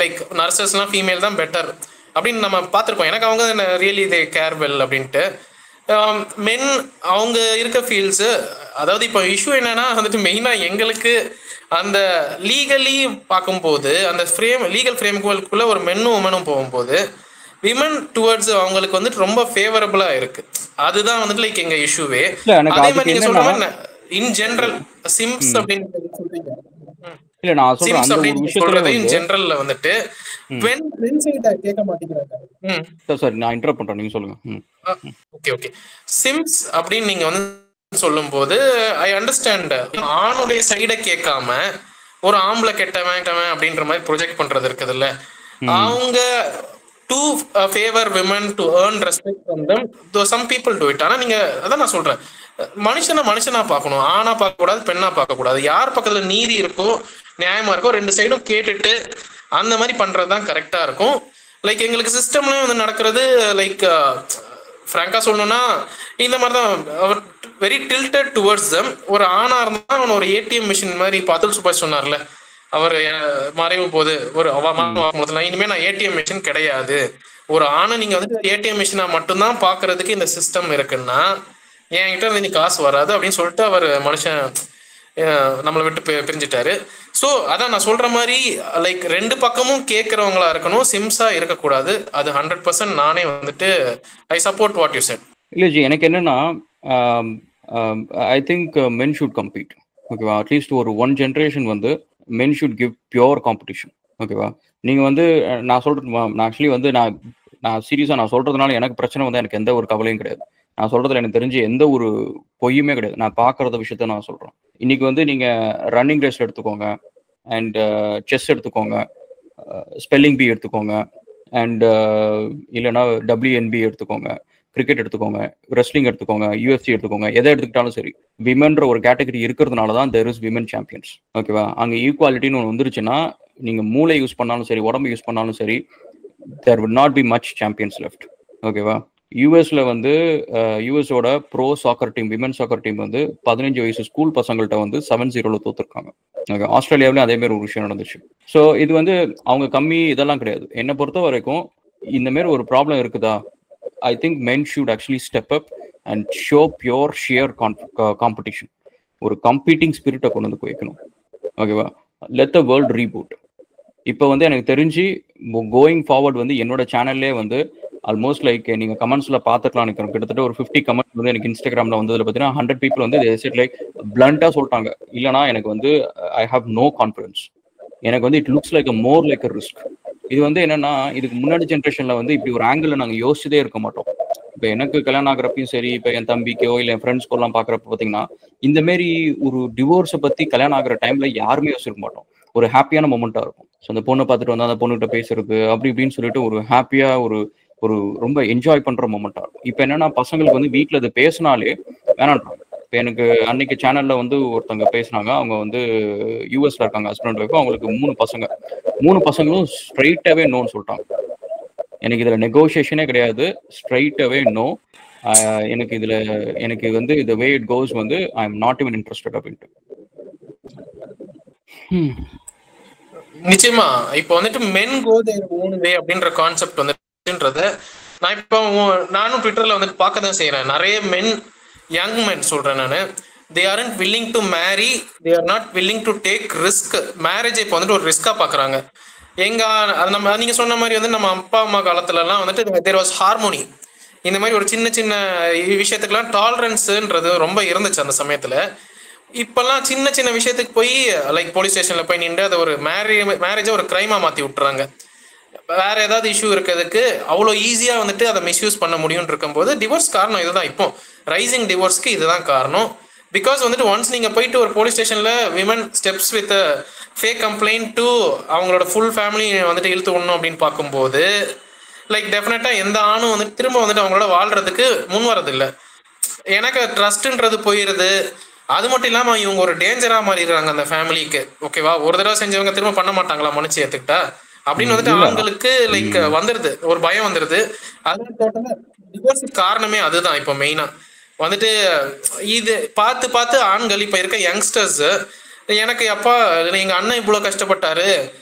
லைக் நர்சஸ்லாம் ஃபீமேல் தான் பெட்டர் அப்படின்னு நம்ம பார்த்துருக்கோம். எனக்கு அவங்க ரியலி தே கேர் வெல் அப்படின்ட்டு. மென் அவங்க இருக்க ஃபீல்ட்ஸு, அதாவது இப்போ இஷ்யூ என்னன்னா வந்துட்டு மெயினாக எங்களுக்கு அந்த லீகலி பார்க்கும்போது அந்த லீகல் ஃப்ரேம்குள்ள ஒரு மென்னும் உமனும் போகும்போது விமன் டுவர்ட்ஸ் அவங்களுக்கு வந்துட்டு ரொம்ப ஃபேவரபிளா இருக்கு. அதுதான் வந்துட்டு லைக் எங்க இஷ்யூவே. அதே மாதிரி நீங்க சொல்ற மாதிரி இன் ஜெனரல் சிம்ஸ் அப்படின்னு சொல்றீங்க. இல்ல நான் சொல்றேன் அந்த ஒரு விஷயத்துல இன் ஜெனரல்ல வந்துட்டு பெண் சைட கேட்க மாட்டேங்கிறாங்க. சார் நான் இன்டரப்ட் பண்றேன், நீங்க சொல்லுங்க. ஓகே. சிம்ஸ் அப்படின்னு நீங்க வந்து சொல்லும் போது ஐ அண்டர்ஸ்டாண்ட். ஆணுடைய சைட கேட்காம ஒரு ஆம்பளை கெட்டவன் அப்படின்ற மாதிரி ப்ரொஜெக்ட் பண்றது இருக்குதுல்ல, அவங்க to favour women to earn respect from them. some people do it. ஆனா நீங்க அதான் நான் சொல்றேன், மனுஷனா பார்க்கணும், ஆணா பார்க்க கூடாது, பெண்ணா பார்க்க கூடாது. யார் பக்கத்துல நீதி இருக்கோ நியாயமா இருக்கோ ரெண்டு சைடும் கேட்டுட்டு அந்த மாதிரி பண்றதுதான் கரெக்டா இருக்கும். லைக் எங்களுக்கு சிஸ்டம்லயும் வந்து நடக்கிறது லைக் ஃப்ராங்கா சொல்லணும்னா இந்த மாதிரி தான். அவர் வெரி டில்டட் டுவர்ட்ஸ் them. ஒரு ஆணா இருந்தா அவன் ஒரு ஏடிஎம் மிஷின் மாதிரி அதுல் சுபாஷ் சொன்னார்ல, அவர் மறைவு போது ஒரு இனிமே நான் ஏடிஎம் மிஷின் கிடையாது, ஒரு ஆணை நீங்க வந்து ஏடிஎம் மிஷினா மட்டும்தான் பாக்குறதுக்கு இந்த சிஸ்டம் இருக்குன்னா என்கிட்ட இருந்து நீ காசு வராது அப்படின்னு சொல்லிட்டு அவர் மனுஷன் நம்மளை விட்டு பிரிஞ்சுட்டாரு. ஸோ அதான் நான் சொல்ற மாதிரி லைக் ரெண்டு பக்கமும் கேட்கறவங்களா இருக்கணும், சிம்ஸா இருக்கக்கூடாது. அது 100% நானே வந்துட்டு I support what you said. இல்லை ஜி, எனக்கு என்னன்னா I think men should compete. ஓகேவா? அட்லீஸ்ட் ஒரு ஒன் ஜென்ரேஷன் வந்து மென் ஷுட் கிவ் பியோர் காம்படிஷன். ஓகேவா? நீங்கள் வந்து நான் சொல்கிறது, நான் ஆக்சுவலி வந்து நான் சீரியஸாக நான் சொல்கிறதுனால எனக்கு பிரச்சனை வந்து எனக்கு எந்த ஒரு கவலையும் கிடையாது. நான் சொல்றதுல எனக்கு தெரிஞ்சு எந்த ஒரு பொய்யுமே கிடையாது. நான் பார்க்கறத விஷயத்த நான் சொல்றேன். இன்னைக்கு வந்து நீங்க ரன்னிங் ரேஸ் எடுத்துக்கோங்க, அண்ட் செஸ் எடுத்துக்கோங்க, ஸ்பெல்லிங் பி எடுத்துக்கோங்க, அண்ட் இல்லைன்னா WNB எடுத்துக்கோங்க, கிரிக்கெட் எடுத்துக்கோங்க, ரெஸ்லிங் எடுத்துக்கோங்க, UFC எடுத்துக்கோங்க, எதை எடுத்துக்கிட்டாலும் சரி, விமன்ற ஒரு கேட்டகரி இருக்கிறதுனால தான் தேர் இஸ் விமன் சாம்பியன்ஸ். ஓகேவா? அங்கே ஈக்குவாலிட்டின்னு ஒன்று வந்துருச்சுன்னா, நீங்கள் மூளை யூஸ் பண்ணாலும் சரி, உடம்பு யூஸ் பண்ணாலும் சரி, there will not be much champions left. ஓகேவா? யூஎஸ்ல வந்து யூஎஸோட pro soccer team, women soccer team வந்து 15 வயசு ஸ்கூல் பசங்கள்கிட்ட வந்து 7-0 தோத்துருக்காங்க. ஓகே, ஆஸ்திரேலியாவிலும் அதே மாதிரி ஒரு விஷயம் நடந்துச்சு. ஸோ இது வந்து அவங்க கம்மி இதெல்லாம் கிடையாது. என்னை பொறுத்த வரைக்கும் இந்த மாதிரி ஒரு ப்ராப்ளம் இருக்குதா, I think men should actually step up and show pure sheer competition. ஒரு கம்பீட்டிங் ஸ்பிரிட்டை கொண்டு வந்து வைக்கணும். ஓகேவா? Let the world reboot. இப்போ வந்து எனக்கு தெரிஞ்சு கோயிங் ஃபார்வர்ட் வந்து என்னோட சேனல்லே வந்து ஆல்மோஸ்ட் லைக் நீங்கள் கமெண்ட்ஸில் பார்த்துக்கலாம் நினைக்கிறோம். கிட்டத்தட்ட ஒரு 50 கமெண்ட்ஸ் வந்து எனக்கு இன்ஸ்டாகிராமில் வந்ததில் பார்த்தீங்கன்னா 100 people வந்து லைக் பிளண்டாக சொல்லிட்டாங்க, இல்லைனா எனக்கு வந்து ஐ ஹாவ் நோ கான்ஃபிடன்ஸ், எனக்கு வந்து it looks like a more like a risk. இது வந்து என்னன்னா, இதுக்கு முன்னாடி ஜென்ரேஷன்ல வந்து இப்படி ஒரு ஆங்கிள் நாங்கள் யோசிச்சதே இருக்க மாட்டோம். இப்போ எனக்கு கல்யாணம் ஆகிறப்பையும் சரி, இப்போ என் தம்பிக்கோ இல்லை என் ஃப்ரெண்ட்ஸ்க்கோ எல்லாம் பார்க்குறப்ப பார்த்தீங்கன்னா, இந்த மாரி ஒரு டிவோர்ஸை பற்றி கல்யாணம் ஆகிற டைம்ல யாருமே யோசிச்சிருக்க மாட்டோம். ஒரு ஹாப்பியான மொமெண்ட்டாக இருக்கும். ஸோ அந்த பொண்ணை பார்த்துட்டு வந்தால் அந்த பொண்ணுகிட்ட பேசுறது அப்படி இப்படின்னு சொல்லிட்டு ஒரு ஹாப்பியாக ஒரு ஒரு ரொம்ப என்ஜாய் பண்ணுற மொமெண்ட்டாக இருக்கும். இப்போ என்னன்னா, பசங்களுக்கு வந்து வீட்டில் அது பேசினாலே வேணான்றாங்க. இப்போ எனக்கு அன்னைக்கு சேனல்ல வந்து ஒருத்தவங்க பேசினாங்க. அவங்க வந்து யூஎஸ்ல இருக்காங்க, ஹஸ்பண்ட் ஒய்ஃப். அவங்களுக்கு 3 பசங்க. 3 பசங்களும் ஸ்ட்ரைட்டாவே நோன்னு சொல்லிட்டாங்க. எனக்கு இதுல நெகோசியேஷனே கிடையாது, ஸ்ட்ரைட்டாவே நோ. எனக்கு இதுல எனக்கு வந்து the way it goes வந்து I am not even interested அப்படின்ட்டு. நிச்சயமா இப்போ வந்துட்டு மென் கோ தேர் ஓன் வே அப்படின்ற கான்செப்ட் வந்துன்றத நான் இப்போ நானும் ட்விட்டர்ல வந்துட்டு பார்க்க தான் செய்யறேன். நிறைய மென், யங் மென் சொல்றேன் நான், they aren't willing to marry, they are not willing to take risk. Marriage இப்போ வந்துட்டு ஒரு ரிஸ்கா பாக்குறாங்க. எங்க அது நம்ம நீங்க சொன்ன மாதிரி வந்து நம்ம அப்பா அம்மா காலத்துல எல்லாம் வந்துட்டு தேர் வாஸ் ஹார்மோனி. இந்த மாதிரி ஒரு சின்ன சின்ன விஷயத்துக்கெல்லாம் டாலரன்ஸ்ன்றது ரொம்ப இருந்துச்சு அந்த சமயத்துல. இப்பெல்லாம் சின்ன சின்ன விஷயத்துக்கு போய் லைக் போலீஸ் ஸ்டேஷன்ல போய் நின்று அதை ஒரு மேரேஜை ஒரு கிரைமா மாத்தி விட்டுறாங்க. வேற ஏதாவது இஷ்யூ இருக்கிறதுக்கு அவ்வளோ ஈஸியா வந்துட்டு அதை மிஸ்யூஸ் பண்ண முடியும்னு இருக்கும்போது டிவோர்ஸ் காரணம் இதுதான். இப்போ ரைசிங் டிவோர்ஸ்க்கு இதுதான் காரணம். பிகாஸ் வந்துட்டு ஒன்ஸ் நீங்க போயிட்டு ஒரு போலீஸ் ஸ்டேஷன்ல women steps with fake complaint to அவங்களோட ஃபுல் ஃபேமிலி வந்துட்டு இழுத்து விடணும் அப்படின்னு பார்க்கும்போது லைக் டெஃபினட்டா எந்த ஆணும் வந்துட்டு திரும்ப வந்துட்டு அவங்களோட வாழ்றதுக்கு முன் வரதில்லை. எனக்கு ட்ரஸ்ட்ன்றது போயிடுது. அது மட்டும் இல்லாம இவங்க ஒரு டேஞ்சரா மாறிடுறாங்க அந்த ஃபேமிலிக்கு. ஓகேவா? ஒரு தடவை செஞ்சவங்க திரும்ப பண்ண மாட்டாங்களா மன்னிச்சு ஏத்துக்கிட்டா அப்படின்னு வந்துட்டு ஆண்களுக்கு லைக் வந்துருது, ஒரு பயம் வந்துருது. அது காரணமே அதுதான். இப்போ மெயினா வந்துட்டு இது பார்த்து பார்த்து ஆண்கள் இப்ப இருக்க யங்ஸ்டர்ஸ், எனக்கு அப்பா எங்க அண்ணன் இவ்வளவு கஷ்டப்பட்டாரு,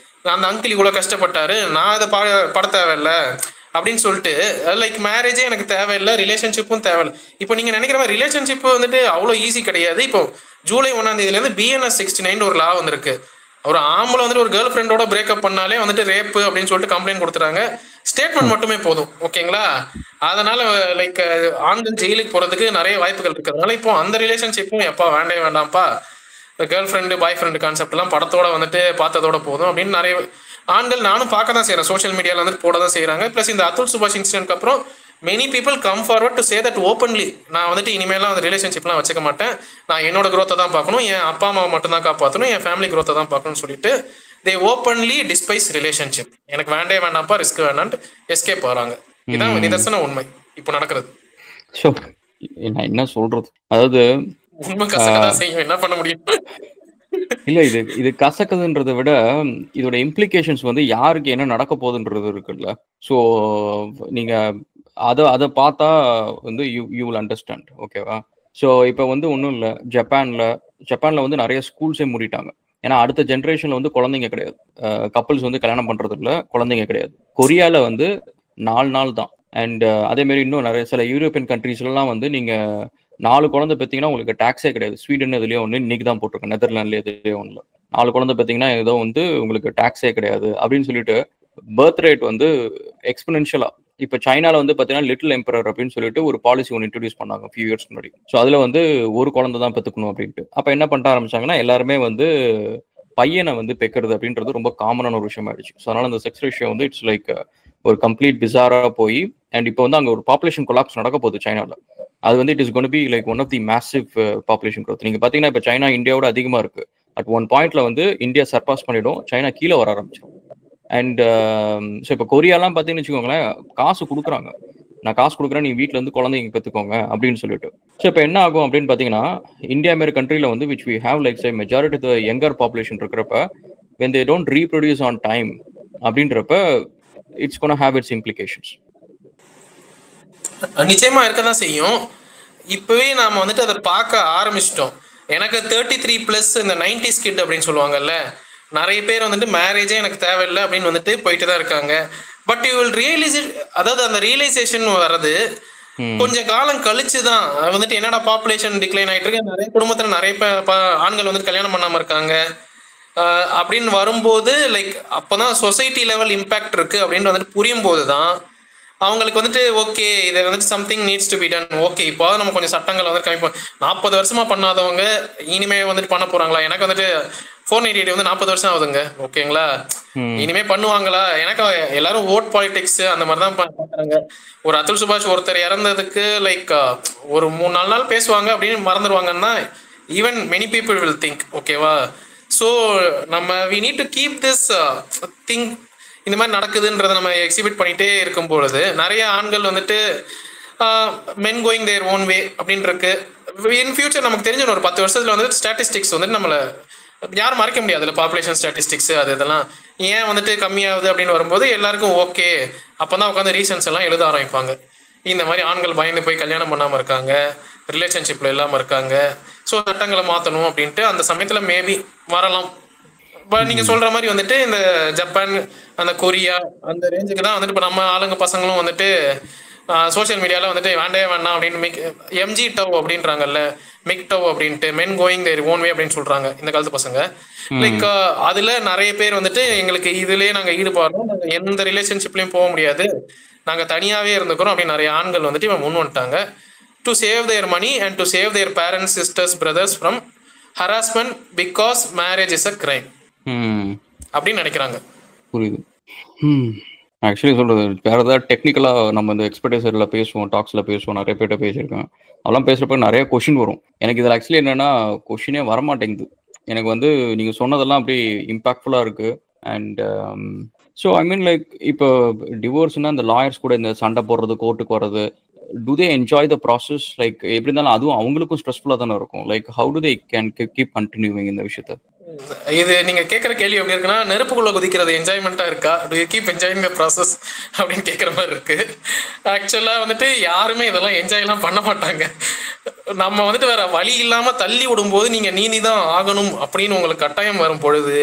அந்த அங்கிள் இவ்வளவு கஷ்டப்பட்டாரு, நான் அதை பட தேவையில்லை அப்படின்னு சொல்லிட்டு லைக் மேரேஜே எனக்கு தேவையில்லை, ரிலேஷன்ஷிப்பும் தேவையில்லை. இப்போ நீங்க நினைக்கிற மாதிரி ரிலேஷன்ஷிப் வந்துட்டு அவ்வளோ ஈஸி கிடையாது. இப்போ ஜூலை 1ஆம் தேதியிலேருந்து BNS 69 ஒரு லா வந்திருக்கு. ஒரு ஆம்பளை வந்துட்டு ஒரு கேர்ள் ஃப்ரெண்டோட பிரேக்கப் பண்ணாலே வந்துட்டு ரேப்பு அப்படின்னு சொல்லிட்டு கம்ப்ளைண்ட் கொடுத்துறாங்க. ஸ்டேட்மெண்ட் மட்டுமே போதும். ஓகேங்களா? அதனால லைக் ஆண்கள் ஜெயிலுக்கு போறதுக்கு நிறைய வாய்ப்புகள் இருக்கிறதுனால இப்போ அந்த ரிலேஷன்ஷிப்பும் எப்பா வேண்டவே வேண்டாம்ப்பா, girl friend boy friend concept எல்லாம் படத்தோட வந்துட்டு பார்த்ததோட போதும் அப்படின்னு நிறைய ஆண்கள் நானும் பார்க்க தான் செய்யறேன், சோஷியல் மீடியால வந்துட்டு போட தான் செய்யறாங்க. பிளஸ் இந்த அதுல் சுபாஷ் இன்சிடென்ட்க்கு அப்புறம் many people come forward to say that openly, நான் வந்துட்டு இனிமேலாம் அந்த ரிலேஷன்ஷிப்லாம் வச்சுக்க மாட்டேன், நான் என்னோட growth தான் பார்க்கணும், என் அப்பா அம்மாவை மட்டும் தான் காப்பாற்றணும், என் ஃபேமிலி growth தான் பார்க்கணும்னு சொல்லிட்டு தே ஓப்பன்லி டிஸ்பைஸ் ரிலேஷன்ஷிப். எனக்கு வேண்டே வேண்டாம்ப்பா, ரிஸ்க் வேண்டான்ட்டு எஸ்கேப் வராங்க. இதான் நிதர்சன உண்மை இப்போ நடக்கிறது. ஸோ நான் என்ன சொல்றது, அதாவது உண்மை கசக்கதான் செய்யும், என்ன பண்ண முடியும்? இல்ல இது கசக்குதுன்றதை விட இதோட இம்ப்ளிகேஷன்ஸ் வந்து யாருக்கு என்ன நடக்க போகுதுன்றது இருக்குல்ல. ஸோ நீங்க அதை பார்த்தா வந்து யூ வில் அண்டர்ஸ்டாண்ட். ஓகேவா? ஸோ இப்போ வந்து ஒன்றும் இல்லை, ஜப்பான்ல வந்து நிறைய ஸ்கூல்ஸே மூடிட்டாங்க. ஏன்னா அடுத்த ஜென்ரேஷன்ல வந்து குழந்தைங்க கிடையாது, கப்பல்ஸ் வந்து கல்யாணம் பண்றது இல்லை, குழந்தைங்க கிடையாது. கொரியால வந்து 4 நாள் தான். அண்ட் அதே மாதிரி இன்னும் நிறைய சில யூரோப்பியன் கண்ட்ரீஸ்லாம் வந்து நீங்க 4 குழந்தை பார்த்தீங்கன்னா உங்களுக்கு டாக்ஸே கிடையாது. ஸ்வீடன் இதுலேயே ஒன்று இன்னைக்கு தான் போட்டிருக்கேன், நெதர்லாண்ட்லேயே இதுலேயே ஒன்று 4 குழந்தை பார்த்தீங்கன்னா ஏதோ வந்து உங்களுக்கு டாக்ஸே கிடையாது அப்படின்னு சொல்லிட்டு பர்த் ரேட் வந்து எக்ஸ்பெனன்ஷியலா. இப்போ சைனால வந்து பார்த்தீங்கன்னா லிட்டில் எம்பரர் அப்படின்னு சொல்லிட்டு ஒரு பாலிசி ஒன்று இன்ட்ரடியூஸ் பண்ணாங்க ஃபியூ இயர்ஸ் முன்னாடி. ஸோ அதில் வந்து ஒரு குழந்தை தான் பெற்றுக்கணும் அப்படின்ட்டு. அப்போ என்ன பண்ணிட்டு ஆரம்பிச்சாங்கன்னா எல்லாருமே வந்து பையனை வந்து பெக்கிறது அப்படின்றது ரொம்ப காமனான ஒரு விஷயம் ஆயிடுச்சு. ஸோ அதனால அந்த செக்ஸ் ரேஷியோ வந்து இட்ஸ் லைக் ஒரு கம்ப்ளீட் பிசாரா போய், அண்ட் இப்போ வந்து அங்கே ஒரு பாப்புலேஷன் கொலாப்ஸ் நடக்க போகுது சைனாவில். அது வந்து it is gonna be like one of the massive population growth. நீங்க பாத்தீங்கன்னா இப்போ சைனா இந்தியாவோட அதிகமா இருக்கு. அட் ஒன் பாயிண்ட்ல வந்து இந்தியா சர்பாஸ் பண்ணிடும், சைனா கீழே வர ஆரம்பிச்சிடும். அண்ட் ஸோ இப்போ கொரியாலாம் பார்த்தீங்கன்னு வச்சுக்கோங்களேன், காசு கொடுக்குறாங்க, நான் காசு கொடுக்குறேன், நீ வீட்டில் இருந்து குழந்தைங்க பெற்றுக்கோங்க அப்படின்னு சொல்லிட்டு. ஸோ இப்போ என்ன ஆகும் அப்படின்னு பார்த்தீங்கன்னா, இந்தியா மாரி கண்ட்ரியில் வந்து which we have like say majority the younger population இருக்கிறப்ப when they don't reproduce on time அப்படின்றப்ப it's going to have its implications. நிச்சயமா இருக்கதான் செய்யும். இப்பவே நாம வந்துட்டு அதை பார்க்க ஆரம்பிச்சிட்டோம். எனக்கு 33+ இந்த 90s கிட் அப்படின்னு சொல்லுவாங்கல்ல, நிறைய பேர் வந்துட்டு மேரேஜே எனக்கு தேவையில்லை அப்படின்னு வந்துட்டு போயிட்டு தான் இருக்காங்க. But you will realise it, அதாவது அந்த ரியலைசேஷன் வர்றது கொஞ்சம் காலம் கழிச்சு தான். வந்துட்டு என்னடா பாப்புலேஷன் டிக்ளைன் ஆகிட்டு இருக்கு, நிறைய குடும்பத்தில் நிறைய ஆண்கள் வந்துட்டு கல்யாணம் பண்ணாமல் இருக்காங்க அப்படின்னு வரும்போது லைக் அப்போதான் சொசைட்டி லெவல் இம்பேக்ட் இருக்கு அப்படின்னு வந்துட்டு புரியும் போது தான் அவங்களுக்கு வந்துட்டு ஓகே இதை வந்துட்டு something needs to be done. Okay இப்போ நம்ம கொஞ்சம் சட்டங்கள் வந்து கம்மி 40 வருஷமா பண்ணாதவங்க இனிமே வந்துட்டு பண்ண போறாங்களா? எனக்கு வந்துட்டு 498 வந்து 40 வருஷம் ஆகுதுங்க, ஓகேங்களா? இனிமே பண்ணுவாங்களா? எனக்கு எல்லாரும் ஓட் பாலிடிக்ஸ் அந்த மாதிரி தான் பண்றாங்க. ஒரு அதுல் சுபாஷ் ஒருத்தர் இறந்ததுக்கு லைக் ஒரு 3-4 நாள் பேசுவாங்க அப்படின்னு மறந்துடுவாங்கன்னா even many people will think, ஓகேவா? ஸோ நம்ம we need to keep this thing, இந்த மாதிரி நடக்குதுன்றதை நம்ம எக்ஸிபிட் பண்ணிகிட்டே இருக்கும் பொழுது நிறைய ஆண்கள் வந்துட்டு மென் கோயிங் தேர் ஓன் வே அப்படின்னு இருக்கு. இன் ஃபியூச்சர் நமக்கு தெரிஞ்ச ஒரு 10 வருஷத்துல வந்துட்டு ஸ்டாட்டிஸ்டிக்ஸ் வந்துட்டு நம்மளை யாரும் மறைக்க முடியாது. இல்லை பாப்புலேஷன் ஸ்டாட்டிஸ்டிக்ஸ் அது இதெல்லாம் ஏன் வந்துட்டு கம்மியாகுது அப்படின்னு வரும்போது எல்லாருக்கும் ஓகே, அப்போ தான் உட்காந்து ரீசன்ஸ் எல்லாம் எழுத ஆரம்பிப்பாங்க. இந்த மாதிரி ஆண்கள் பயந்து போய் கல்யாணம் பண்ணாமல் இருக்காங்க, ரிலேஷன்ஷிப்பில் இல்லாமல் இருக்காங்க, ஸோ சட்டங்களை மாற்றணும் அப்படின்ட்டு அந்த சமயத்தில் மேபி வரலாம். பட் நீங்கள் சொல்கிற மாதிரி வந்துட்டு இந்த ஜப்பான், அந்த கொரியா அந்த ரேஞ்சுக்கு தான் வந்துட்டு இப்போ நம்ம ஆளுங்க பசங்களும் வந்துட்டு சோஷியல் மீடியாவில் வந்துட்டு வேண்டே வேண்டாம் அப்படின்னு எம்ஜி டவ் அப்படின்றாங்கல்ல, மிக் டவ் அப்படின்ட்டு மென் கோயிங் தேர் ஓன் வே அப்படின்னு சொல்கிறாங்க இந்த காலத்து பசங்க. லைக் அதில் நிறைய பேர் வந்துட்டு எங்களுக்கு இதுலேயே நாங்கள் ஈடுபாடுறோம், நாங்கள் எந்த ரிலேஷன்ஷிப்லேயும் போக முடியாது, நாங்கள் தனியாகவே இருந்துக்கிறோம் அப்படின்னு நிறைய ஆண்கள் வந்துட்டு இவன் முன் வந்துட்டாங்க. To save their money and to save their parents, sisters, brothers from harassment because marriage is a crime அப்படின்னு நினைக்கிறாங்க. புரியுது. ஆக்சுவலி சொல்றது வேற ஏதாவது டெக்னிக்கலாக நம்ம இந்த எக்ஸ்பர்டைசரில் பேசுவோம், டாக்ஸில் பேசுவோம், நிறைய பேர்ட்ட பேசியிருக்கேன். அதெல்லாம் பேசுகிறப்ப நிறைய கொஷின் வரும். எனக்கு இதில் ஆக்சுவலி என்னென்னா கொஷினே வரமாட்டேங்குது. எனக்கு வந்து நீங்கள் சொன்னதெல்லாம் அப்படி இம்பாக்ட்ஃபுல்லாக இருக்குது. And so I mean like இப்போ டிவோர்ஸ்னால் இந்த லாயர்ஸ் கூட இந்த சண்டை போடுறது, கோர்ட்டுக்கு வர்றது, do they enjoy the process? Like எப்படி இருந்தாலும் அதுவும் அவங்களுக்கும் ஸ்ட்ரெஸ்ஃபுல்லாக தானே இருக்கும். Like how do they can keep continuing இந்த விஷயத்தை? இது நீங்க கேட்குற கேள்வி எப்படி இருக்குன்னா, நெருப்புக்குள்ள குதிக்கிறது என்ஜாய்மெண்ட்டா இருக்கா, to you keep enjoying the process அப்படின்னு கேட்குற மாதிரி இருக்கு. ஆக்சுவலா வந்துட்டு யாருமே இதெல்லாம் என்ஜாய்லாம் பண்ண மாட்டாங்க. நம்ம வந்துட்டு வேற வழி இல்லாம தள்ளி விடும்போது நீங்க நீந்தி தான் ஆகணும் அப்படின்னு உங்களுக்கு கட்டாயம் வரும் பொழுது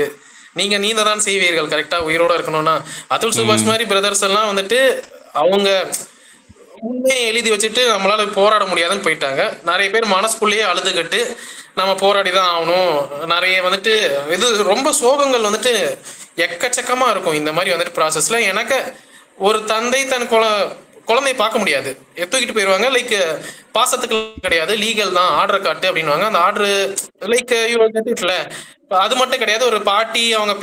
நீங்க நீந்த தான் செய்வீர்கள். கரெக்டா உயிரோட இருக்கணும்னா அதுல் சுபாஷ் மாதிரி பிரதர்ஸ் எல்லாம் வந்துட்டு அவங்க உண்மையை எழுதி வச்சுட்டு நம்மளால போராட முடியாதுன்னு போயிட்டாங்க. நிறைய பேர் மனசுக்குள்ளேயே அழுதுகட்டு நம்ம போராடி தான் ஆகணும். நிறைய வந்துட்டு இது ரொம்ப சோகங்கள் வந்துட்டு எக்கச்சக்கமா இருக்கும் இந்த மாதிரி வந்துட்டு ப்ராசஸ்ல. எனக்கு ஒரு தந்தை தன் குழந்தைய பார்க்க முடியாது, தூக்கிட்டு போயிடுவாங்க. லைக் பாசத்துக்கு கிடையாது, லீகல் தான், ஆர்டர் காட்டு அப்படின்வாங்க. அந்த ஆர்டரு லைக் இட்ல அது மட்டும் கிடையாது, ஒரு பாட்டி அவங்க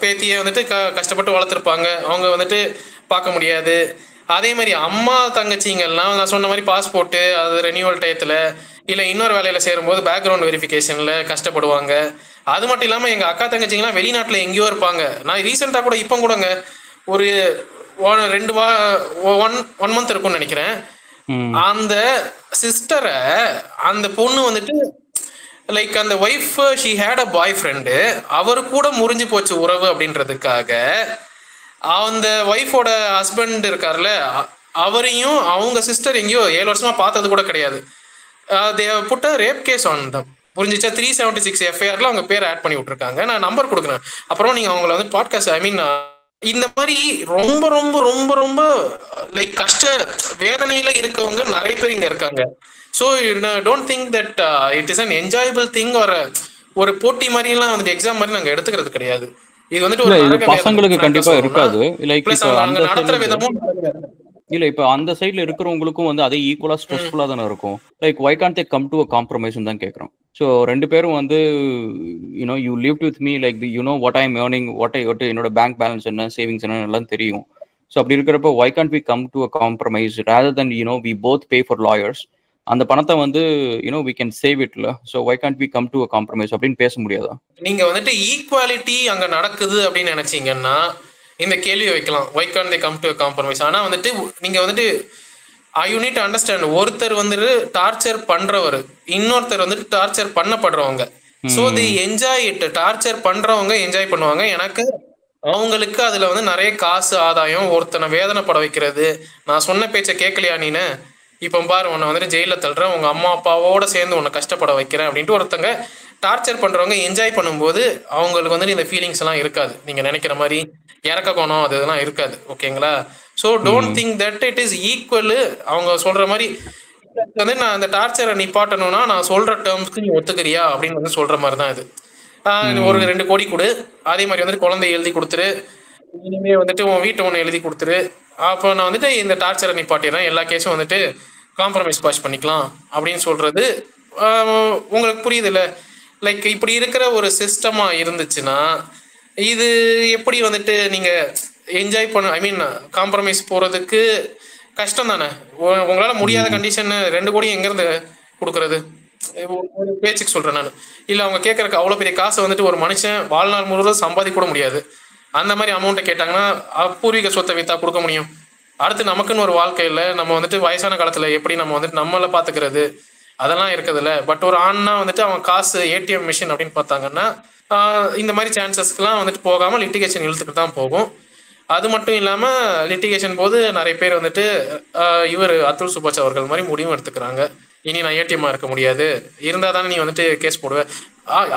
பேத்தியை வந்துட்டு கஷ்டப்பட்டு வளர்த்துருப்பாங்க, அவங்க வந்துட்டு பார்க்க முடியாது. அதே மாதிரி அம்மா தங்கச்சிங்கெல்லாம் நான் சொன்ன மாதிரி பாஸ்போர்ட்டு அது ரெனியூவல் டயத்தில் இல்லை இன்னொரு வேலையில் சேரும்போது பேக்ரவுண்ட் வெரிஃபிகேஷனில் கஷ்டப்படுவாங்க. அது மட்டும் இல்லாமல் எங்கள் அக்கா தங்கச்சிங்கெல்லாம் வெளிநாட்டில் எங்கேயோ இருப்பாங்க. நான் ரீசெண்டாக கூட இப்போ கூடங்க ஒரு 1 மந்த் இருக்கும்னு நினைக்கிறேன், அந்த சிஸ்டரை அந்த பொண்ணு வந்துட்டு லைக் அந்த wife she had a boyfriend, அவரு கூட முறிஞ்சு போச்சு உறவு அப்படின்றதுக்காக அந்த ஒய்ஃபோட ஹஸ்பண்ட் இருக்கார்ல அவரையும் அவங்க சிஸ்டர் எங்கேயோ 7 வருஷமா பார்த்தது கூட கிடையாது. They put a rape case on them. புரிஞ்சிச்சா? 376 எஃப்ஐஆர்ல அவங்க பேர் ஆட் பண்ணி விட்டுருக்காங்க. நான் நம்பர் கொடுக்குறேன், அப்புறம் நீங்க அவங்கள வந்து பாட்காஸ்ட் ஐ மீன் இந்த மாதிரி ரொம்ப ரொம்ப ரொம்ப ரொம்ப லைக் கஷ்ட வேதனையில இருக்கவங்க நிறைய பேர் இங்க இருக்காங்க. So don't think that it is an enjoyable thing. ஒரு போட்டி மாதிரிலாம் வந்துட்டு எக்ஸாம் மாதிரி நாங்கள் எடுத்துக்கிறது கிடையாது. இது வந்துட்டு பசங்களுக்கு கண்டிப்பா இருக்காது. லைக் இல்ல இப்ப அந்த சைட்ல இருக்கிறவங்களுக்கும் வந்து அதே ஈக்குவலா ஸ்ட்ரெஸ்ஃபுல்லா தானே இருக்கும். Like why can't they come to a compromise தான் கேட்கறோம். ஸோ 2 பேரும் வந்து you know you lived with me like you know what I am earning, என்னோட பேங்க் பேலன்ஸ் என்ன, சேவிங்ஸ் என்ன எல்லாம் தெரியும். ஸோ அப்படி இருக்கிறப்ப why can't we come to a compromise rather than you know we both pay for lawyers அந்த பணத்தை வந்து we can save itல. So why can't we come to a compromise அப்படின்னு பேச முடியாதா? நீங்க வந்துட்டு ஈக்குவாலிட்டி அங்க நடக்குது அப்படின்னு நினைச்சீங்கன்னா இந்த கேள்வியை வைக்கலாம், why can't they come to a compromise. ஆனா வந்துட்டு நீங்க வந்துட்டு யூ நீட் டு அண்டர்ஸ்டாண்ட், ஒருத்தர் வந்துட்டு டார்ச்சர் பண்றவர், இன்னொருத்தர் வந்துட்டு டார்ச்சர் பண்ணப்படுறவங்க. So they enjoy it. Torture பண்றவங்க என்ஜாய் பண்ணுவாங்க. எனக்கு அவங்களுக்கு அதுல வந்து நிறைய காசு ஆதாயம். ஒருத்தனை வேதனைப்பட வைக்கிறது, நான் சொன்ன பேச்சை கேட்கலையா நீனு, இப்போ பாரு உன்னை வந்துட்டு ஜெயிலில் தள்ளுறேன், உங்க அம்மா அப்பாவோட சேர்ந்து உன்னை கஷ்டப்பட வைக்கிறேன் அப்படின்ட்டு ஒருத்தங்க டார்ச்சர் பண்றவங்க என்ஜாய் பண்ணும்போது அவங்களுக்கு வந்துட்டு இந்த ஃபீலிங்ஸ் எல்லாம் இருக்காது. நீங்க நினைக்கிற மாதிரி இறக்க கோணம் அது இதெல்லாம் இருக்காது. ஓகேங்களா? So don't think that it is equal. அவங்க சொல்ற மாதிரி வந்து நான் அந்த டார்ச்சரை நிப்பாட்டணும்னா நான் சொல்ற டேர்ம்ஸ்க்கு நீ ஒத்துக்கிறியா அப்படின்னு வந்து சொல்ற மாதிரி தான் இது. ஒரு 2 கோடி கொடு, அதே மாதிரி வந்துட்டு குழந்தை எழுதி கொடுத்துரு, இனிமே வந்துட்டு உன் வீட்டை ஒன்று எழுதி கொடுத்துரு, அப்போ நான் வந்துட்டு இந்த டார்ச்சரை நிப்பாட்டிடுறேன், எல்லா கேஸும் வந்துட்டு காம்ப்ரமைஸ் பாஸ் பண்ணிக்கலாம் அப்படின்னு சொல்றது உங்களுக்கு புரியுது இல்லை? லைக் இப்படி இருக்கிற ஒரு சிஸ்டமா இருந்துச்சுன்னா இது எப்படி வந்துட்டு நீங்க என்ஜாய் பண்ண, ஐ மீன் காம்ப்ரமைஸ் போறதுக்கு கஷ்டம் தானே. உங்களால முடியாத கண்டிஷன் 2 கோடி எங்கிருந்து கொடுக்கறது? ஒரு பேச்சுக்கு சொல்றேன் நான். இல்ல அவங்க கேட்கறக்கு அவ்வளவு பெரிய காசை வந்துட்டு ஒரு மனுஷன் வாழ்நாள் முழுவதும் சம்பாதிக்க கூட முடியாது. அந்த மாதிரி அமௌண்ட்டை கேட்டாங்கன்னா பூர்வீக சொத்தை வித்தா கொடுக்க முடியும். அடுத்து நமக்குன்னு ஒரு வாழ்க்கையில நம்ம வந்துட்டு வயசான காலத்துல எப்படி நம்ம வந்துட்டு நம்மளை பாத்துக்கிறது அதெல்லாம் இருக்குதுல்ல. பட் ஒரு ஆண்னா வந்துட்டு அவன் காசு ஏடிஎம் மிஷின் அப்படின்னு பார்த்தாங்கன்னா இந்த மாதிரி சான்சஸ்க்குலாம் வந்துட்டு போகாம லிட்டிகேஷன் இழுத்துட்டு தான் போகும். அது மட்டும் இல்லாம லிட்டிகேஷன் போது நிறைய பேர் வந்துட்டு இவர் அதுல் சுபாஷ் அவர்கள் மாதிரி முடிவும் எடுத்துக்கிறாங்க, இனி நான் ஏடிஎம்மா இருக்க முடியாது, இருந்தா தானே நீ வந்துட்டு கேஸ் போடுவேன்.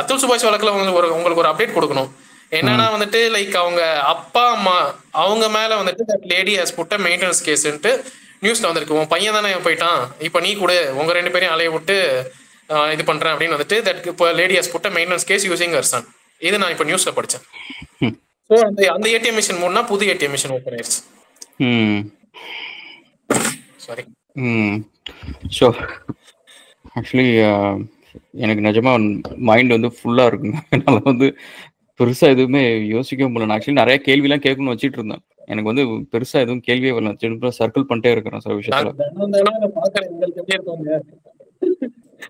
அதுல் சுபாஷ் வழக்குல உங்களுக்கு ஒரு அப்டேட் கொடுக்கணும். என்னன்னா வந்துட்டு லைக் அவங்க அப்பா அம்மா அவங்க மேல வந்துட்டு that lady has put a maintenance கேஸ்ன்ட்டு நியூஸ்ல வந்திருக்கு. உன் பையன் தானே போயிட்டான், இப்போ நீ கூட உங்க 2 பேரையும் அலைய விட்டு இது பண்றேன் அப்படின்னு வந்துட்டு தட் இப்போ lady has put a maintenance case using her son. இது நான் இப்போ நியூஸ்ல படிச்சேன். ஸோ அந்த ஏடிஎம் மிஷின் மூணா புது ஏடிஎம் மிஷின் ஓப்பன் ஆயிடுச்சு. சாரி. ஸோ ஆக்சுவலி எனக்கு நிஜமா மைண்ட் வந்து ஃபுல்லா இருக்குங்க. என்னால் வந்து பெருசா எதுவுமே யோசிக்க முடியல. நான் ஆக்சுவலி நிறைய கேள்விலாம் கேட்கணும்னு வச்சுட்டு இருந்தேன். எனக்கு வந்து பெருசா எதுவும் கேள்வியே வரல. திரும்ப சர்க்கிள் பண்ணிட்டே இருக்கிறேன் சில விஷயத்துல.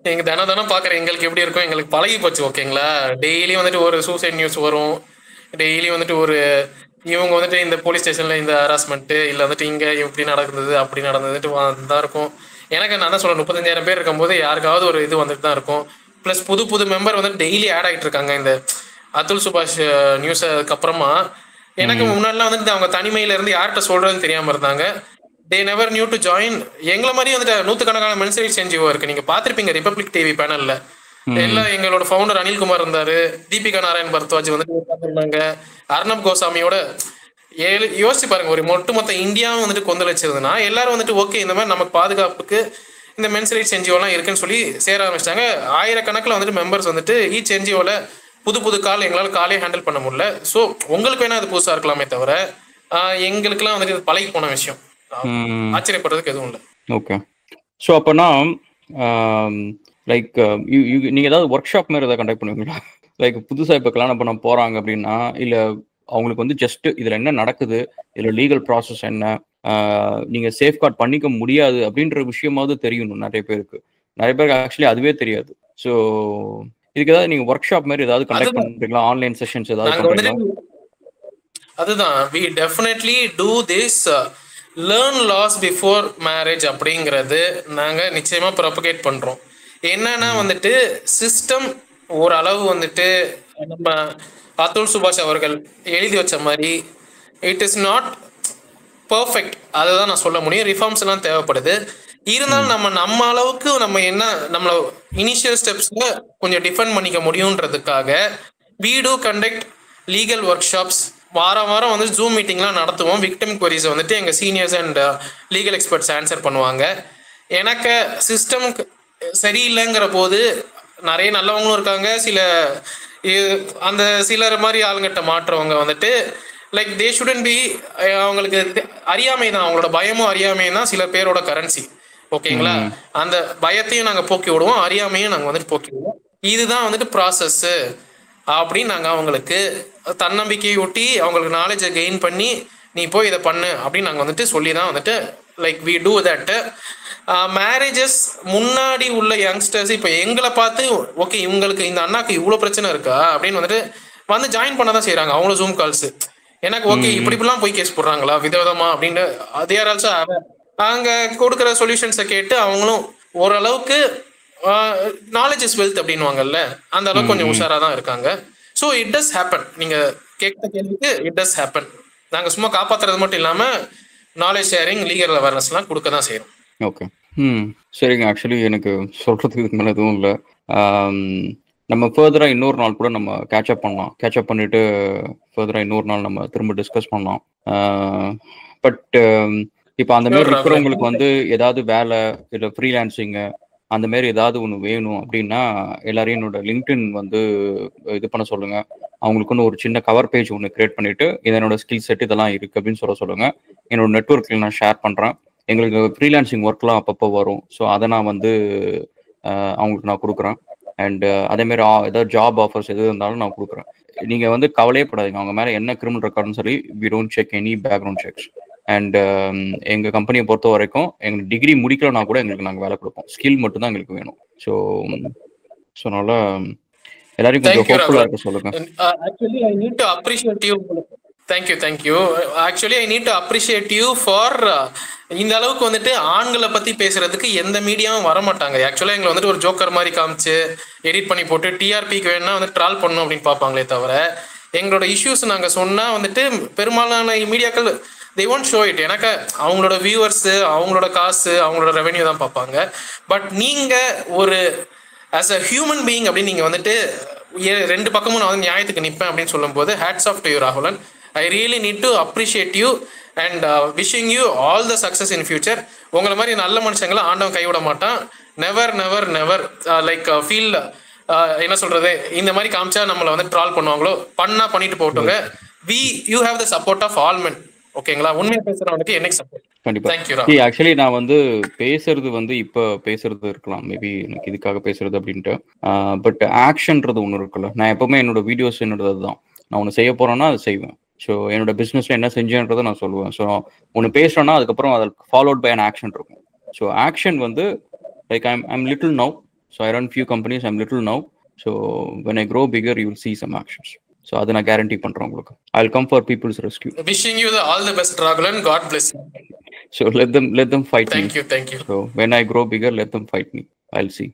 நீங்க தினம் பாக்குற எங்களுக்கு எப்படி இருக்கும், எங்களுக்கு பழகி போச்சு. ஓகேங்களா? டெய்லி வந்துட்டு ஒரு சூசைட் நியூஸ் வரும், டெய்லி வந்துட்டு ஒரு இவங்க வந்துட்டு இந்த போலீஸ் ஸ்டேஷன்ல இந்த ஹராஸ்மெண்ட், இல்ல வந்துட்டு இங்க இப்படி நடந்தது அப்படி நடந்ததுட்டு தான் இருக்கும். எனக்கு நான் தான் சொல்ல 35,000 பேர் இருக்கும்போது யாருக்காவது ஒரு இது வந்துட்டு தான் இருக்கும். பிளஸ் புது மெம்பர் வந்துட்டு டெய்லி ஆட் ஆகிட்டு இருக்காங்க இந்த அதுல் சுபாஷ் நியூஸுக்கு அப்புறமா. எனக்கு முன்னாடிலாம் வந்துட்டு அவங்க தனிமையில இருந்து யார்கிட்ட சொல்றதுன்னு தெரியாம இருந்தாங்க. They never new to join. எங்களை மாதிரி வந்துட்டு 100கணக்கான மென்சரைட்ஸ் என்ஜிஓ இருக்கு. நீங்க பாத்திருப்பீங்க ரிபப்ளிக் டிவி பேனல்ல எல்லாம். எங்களோட ஃபவுண்டர் அனில்குமார் இருந்தாரு, தீபிகா நாராயண் பரத்வாஜ் வந்துட்டு இருந்தாங்க, அர்ணப் கோசாமியோட. யோசிச்சு பாருங்க, ஒரு ஒட்டுமொத்த இந்தியாவும் வந்துட்டு கொந்தளிச்சிருதுன்னா எல்லாரும் வந்துட்டு ஓகே இந்த மாதிரி நமக்கு பாதுகாப்புக்கு இந்த மென்சரைட்ஸ் என்ஜிஓலாம் இருக்குன்னு சொல்லி சேர ஆரம்பிச்சிட்டாங்க. ஆயிரக்கணக்கில் வந்துட்டு மெம்பர்ஸ் வந்துட்டு ஈச் என்ஜிஓல புது கால் எங்களால் காலே ஹேண்டில் பண்ண முடியல. ஸோ உங்களுக்கு வேணா அது புதுசாக இருக்கலாமே தவிர எங்களுக்குலாம் வந்துட்டு இது பழகி போன விஷயம். ஆச்சரியப்படுறதுக்கு எதுவும் இல்லை. ஓகே. ஸோ அப்போனா லைக் நீங்கள் ஏதாவது ஒர்க் ஷாப் மாதிரி ஏதாவது கண்டக்ட் பண்ணுவீங்களா? லைக் புதுசாக இப்போ கல்யாணம் பண்ண போகிறாங்க அப்படின்னா, இல்லை அவங்களுக்கு வந்து ஜஸ்ட் இதில் என்ன நடக்குது, இதில் லீகல் ப்ராசஸ் என்ன, நீங்கள் சேஃப்கார்ட் பண்ணிக்க முடியாது அப்படின்ற விஷயமாவது தெரியணும் நிறைய பேருக்கு. நிறைய பேருக்கு ஆக்சுவலி அதுவே தெரியாது. ஸோ இதுக்கு ஏதாவது நீங்க ஒர்க் ஷாப் மாதிரி ஏதாவது கண்டக்ட் பண்றீங்களா? ஆன்லைன் செஷன்ஸ் ஏதாவது பண்றீங்களா? அதுதான் we definitely do this learn laws before marriage அப்படிங்கிறது நாங்க நிச்சயமா ப்ரொபகேட் பண்றோம். என்னன்னா வந்துட்டு சிஸ்டம் ஓரளவு வந்துட்டு நம்ம அதுல் சுபாஷ் அவர்கள் எழுதி வச்ச மாதிரி இட் இஸ் நாட் பர்ஃபெக்ட். அதுதான் நான் சொல்ல முடியும். ரிஃபார்ம்ஸ் எல்லாம் தேவைப்படுது. இருந்தாலும் நம்ம அளவுக்கு நம்ம என்ன நம்மள இனிஷியல் ஸ்டெப்ஸ்ல கொஞ்சம் டிஃபெண்ட் பண்ணிக்க முடியுன்றதுக்காக we do conduct legal work shops. வாரம் வந்து ஜூம் மீட்டிங்லாம் நடத்துவோம். விக்டிம் குவரிஸை வந்துட்டு எங்கள் seniors and legal experts answer பண்ணுவாங்க. எனக்கு சிஸ்டம் சரியில்லைங்கிற போது நிறைய நல்லவங்களும் இருக்காங்க, அந்த சிலர் மாதிரி ஆளுங்கிட்ட மாற்றவங்க வந்துட்டு லைக் தே ஷுடன்ட் பி, அவங்களுக்கு அறியாமை தான், அவங்களோட பயமும் அறியாமையும் தான் சில பேரோட கரன்சி. ஓகேங்களா? அந்த பயத்தையும் நாங்கள் போக்கி விடுவோம், அறியாமையும் நாங்கள் வந்துட்டு போக்கி விடுவோம். இதுதான் வந்துட்டு ப்ராசஸ் அப்படின்னு நாங்கள் அவங்களுக்கு தன்னம்பிக்கையை ஊட்டி அவங்களுக்கு நாலேஜை கெயின் பண்ணி நீ போய் இதை பண்ணு அப்படின்னு நாங்கள் வந்துட்டு சொல்லி தான் வந்துட்டு like we do that. Marriages முன்னாடி உள்ள யங்ஸ்டர்ஸ் இப்போ எங்களை பார்த்து ஓகே இவங்களுக்கு இந்த அண்ணாக்கு இவ்வளோ பிரச்சனை இருக்கா அப்படின்னு வந்துட்டு வந்து ஜாயின் பண்ண தான் செய்கிறாங்க அவங்களும் ஜூம் கால்ஸ். எனக்கு ஓகே இப்படிலாம் போய் கேஸ் போடுறாங்களா விதவிதமா அப்படின்னு அதே ஆல்சோ அங்கே கொடுக்குற சொல்யூஷன்ஸை கேட்டு அவங்களும் ஓரளவுக்கு நாலேஜ் இஸ் வெல்த் அப்படின்வாங்கல்ல அந்த அளவுக்கு கொஞ்சம் உஷாராக தான் இருக்காங்க. So it does happen. நீங்கள் கேட்குற கேள்விக்கு இட் டஸ் ஹேப்பன். நாங்கள் சும்மா காப்பாற்றுறது மட்டும் இல்லாமல் நாலேஜ் ஷேரிங் லீகல் அவேர்னஸ்லாம் கொடுக்க தான் செய்கிறோம். ஓகே. சரிங்க. ஆக்சுவலி எனக்கு சொல்கிறதுக்கு இதுக்கு மேலே எதுவும் இல்லை. நம்ம ஃபர்தராக இன்னொரு நாள் கூட நம்ம கேட்சப் பண்ணலாம். கேட்சப் பண்ணிவிட்டு ஃபர்தராக இன்னொரு நாள் நம்ம திரும்ப டிஸ்கஸ் பண்ணலாம். பட் இப்போ அந்த மாதிரி இருக்கிறவங்களுக்கு வந்து ஏதாவது வேலை இல்லை ஃப்ரீலான்சிங்கு அந்த மாதிரி ஏதாவது ஒன்று வேணும் அப்படின்னா எல்லாரையும் என்னோட லிங்க்டின் வந்து இது பண்ண சொல்லுங்கள். அவங்களுக்குன்னு ஒரு சின்ன கவர் பேஜ் ஒன்று க்ரியேட் பண்ணிவிட்டு இதனோட ஸ்கில் செட் இதெல்லாம் இருக்குது அப்படின்னு சொல்லுங்கள். என்னோட நெட்ஒர்க்கில் நான் ஷேர் பண்ணுறேன். எங்களுக்கு ஃப்ரீலான்சிங் ஒர்க்லாம் அப்பப்போ வரும். ஸோ அதை நான் வந்து அவங்களுக்கு நான் கொடுக்குறேன். அண்ட் அதேமாரி ஏதாவது ஜாப் ஆஃபர்ஸ் எது இருந்தாலும் நான் கொடுக்குறேன். நீங்கள் வந்து கவலையே படாதீங்க. அவங்க மேலே என்ன கிரிமினல் ரெக்கார்டுன்னு சொல்லி we don't check any background checks. And எங்கள் கம்பெனியை பொறுத்த வரைக்கும் எங்களுக்கு டிகிரி முடிக்கலன்னா கூட எங்களுக்கு நாங்கள் வேலை கொடுப்போம். ஸ்கில் மட்டும்தான் எங்களுக்கு வேணும். ஸோ அதனால எல்லாரையும் கொஞ்சம் ஹோப்ஃபுல்லாக இருக்க சொல்லுங்க. Actually I need to appreciate you. Thank you. Actually I need to appreciate you for இந்த அளவுக்கு வந்துட்டு ஆண்களை பற்றி பேசுறதுக்கு எந்த மீடியாவும் வரமாட்டாங்க. ஆக்சுவலாக எங்களை வந்துட்டு ஒரு ஜோக்கர் மாதிரி காமிச்சு எடிட் பண்ணி போட்டு டிஆர்பிக்கு வேணா வந்து ட்ரால் பண்ணணும் அப்படின்னு பார்ப்பாங்களே தவிர எங்களோட இஷ்யூஸ் நாங்கள் சொன்னால் வந்துட்டு பெரும்பாலான மீடியாக்கள் they won't show it. எனக்கு அவங்களோட வியூவர்ஸு அவங்களோட காசு அவங்களோட ரெவென்யூ தான் பார்ப்பாங்க. பட் நீங்கள் ஒரு ஆஸ் அ ஹியூமன் பீயிங் அப்படின்னு நீங்கள் வந்துட்டு ரெண்டு பக்கமும் நான் வந்து நியாயத்துக்கு நிற்பேன் அப்படின்னு சொல்லும்போது hats off to you Rahulan. I really need to appreciate you and wishing you all the success in future. உங்களை மாதிரி நல்ல மனுஷங்களை ஆண்டவன் கைவிட மாட்டான். Never never never like feel என்ன சொல்கிறது இந்த மாதிரி காமிச்சா நம்மளை வந்து ட்ரால் பண்ணுவாங்களோ பண்ணிட்டு போட்டுங்க. You have the support of all men. ஓகேங்களா? உண்மையா பேசுறவனுக்கு என்னைக்கு சப்போர்ட். கண்டிப்பா. ஆக்சுவலி நான் வந்து பேசுறது வந்து இப்போ பேசுறது இருக்கலாம், மேபி எனக்கு இதுக்காக பேசுறது அப்படின்ட்டு. பட் ஆக்ஷன்றது ஒன்று இருக்குல்ல. நான் எப்பவுமே என்னோட வீடியோஸ் என்னோட அதுதான். நான் ஒன்று செய்ய போறேன்னா அதை செய்வேன். ஸோ என்னோட பிஸ்னஸ்ல என்ன செஞ்சேன்றதை நான் சொல்லுவேன். ஸோ ஒன்று பேசுறேன்னா அதுக்கப்புறம் அதில் ஃபாலோட் பை அன் ஆக்ஷன் இருக்கும். ஸோ ஆக்ஷன் வந்து like I'm little now. So I run few companies. I'm little now. So when I grow bigger you will see some actions. So அதை நான் கேரண்டி பண்ணுறேன் உங்களுக்கு. I will come for people's rescue. Wishing you all the best, Raghulan. God bless you. So let them fight me. Thank you. So when I grow bigger, let them fight me. I'll see.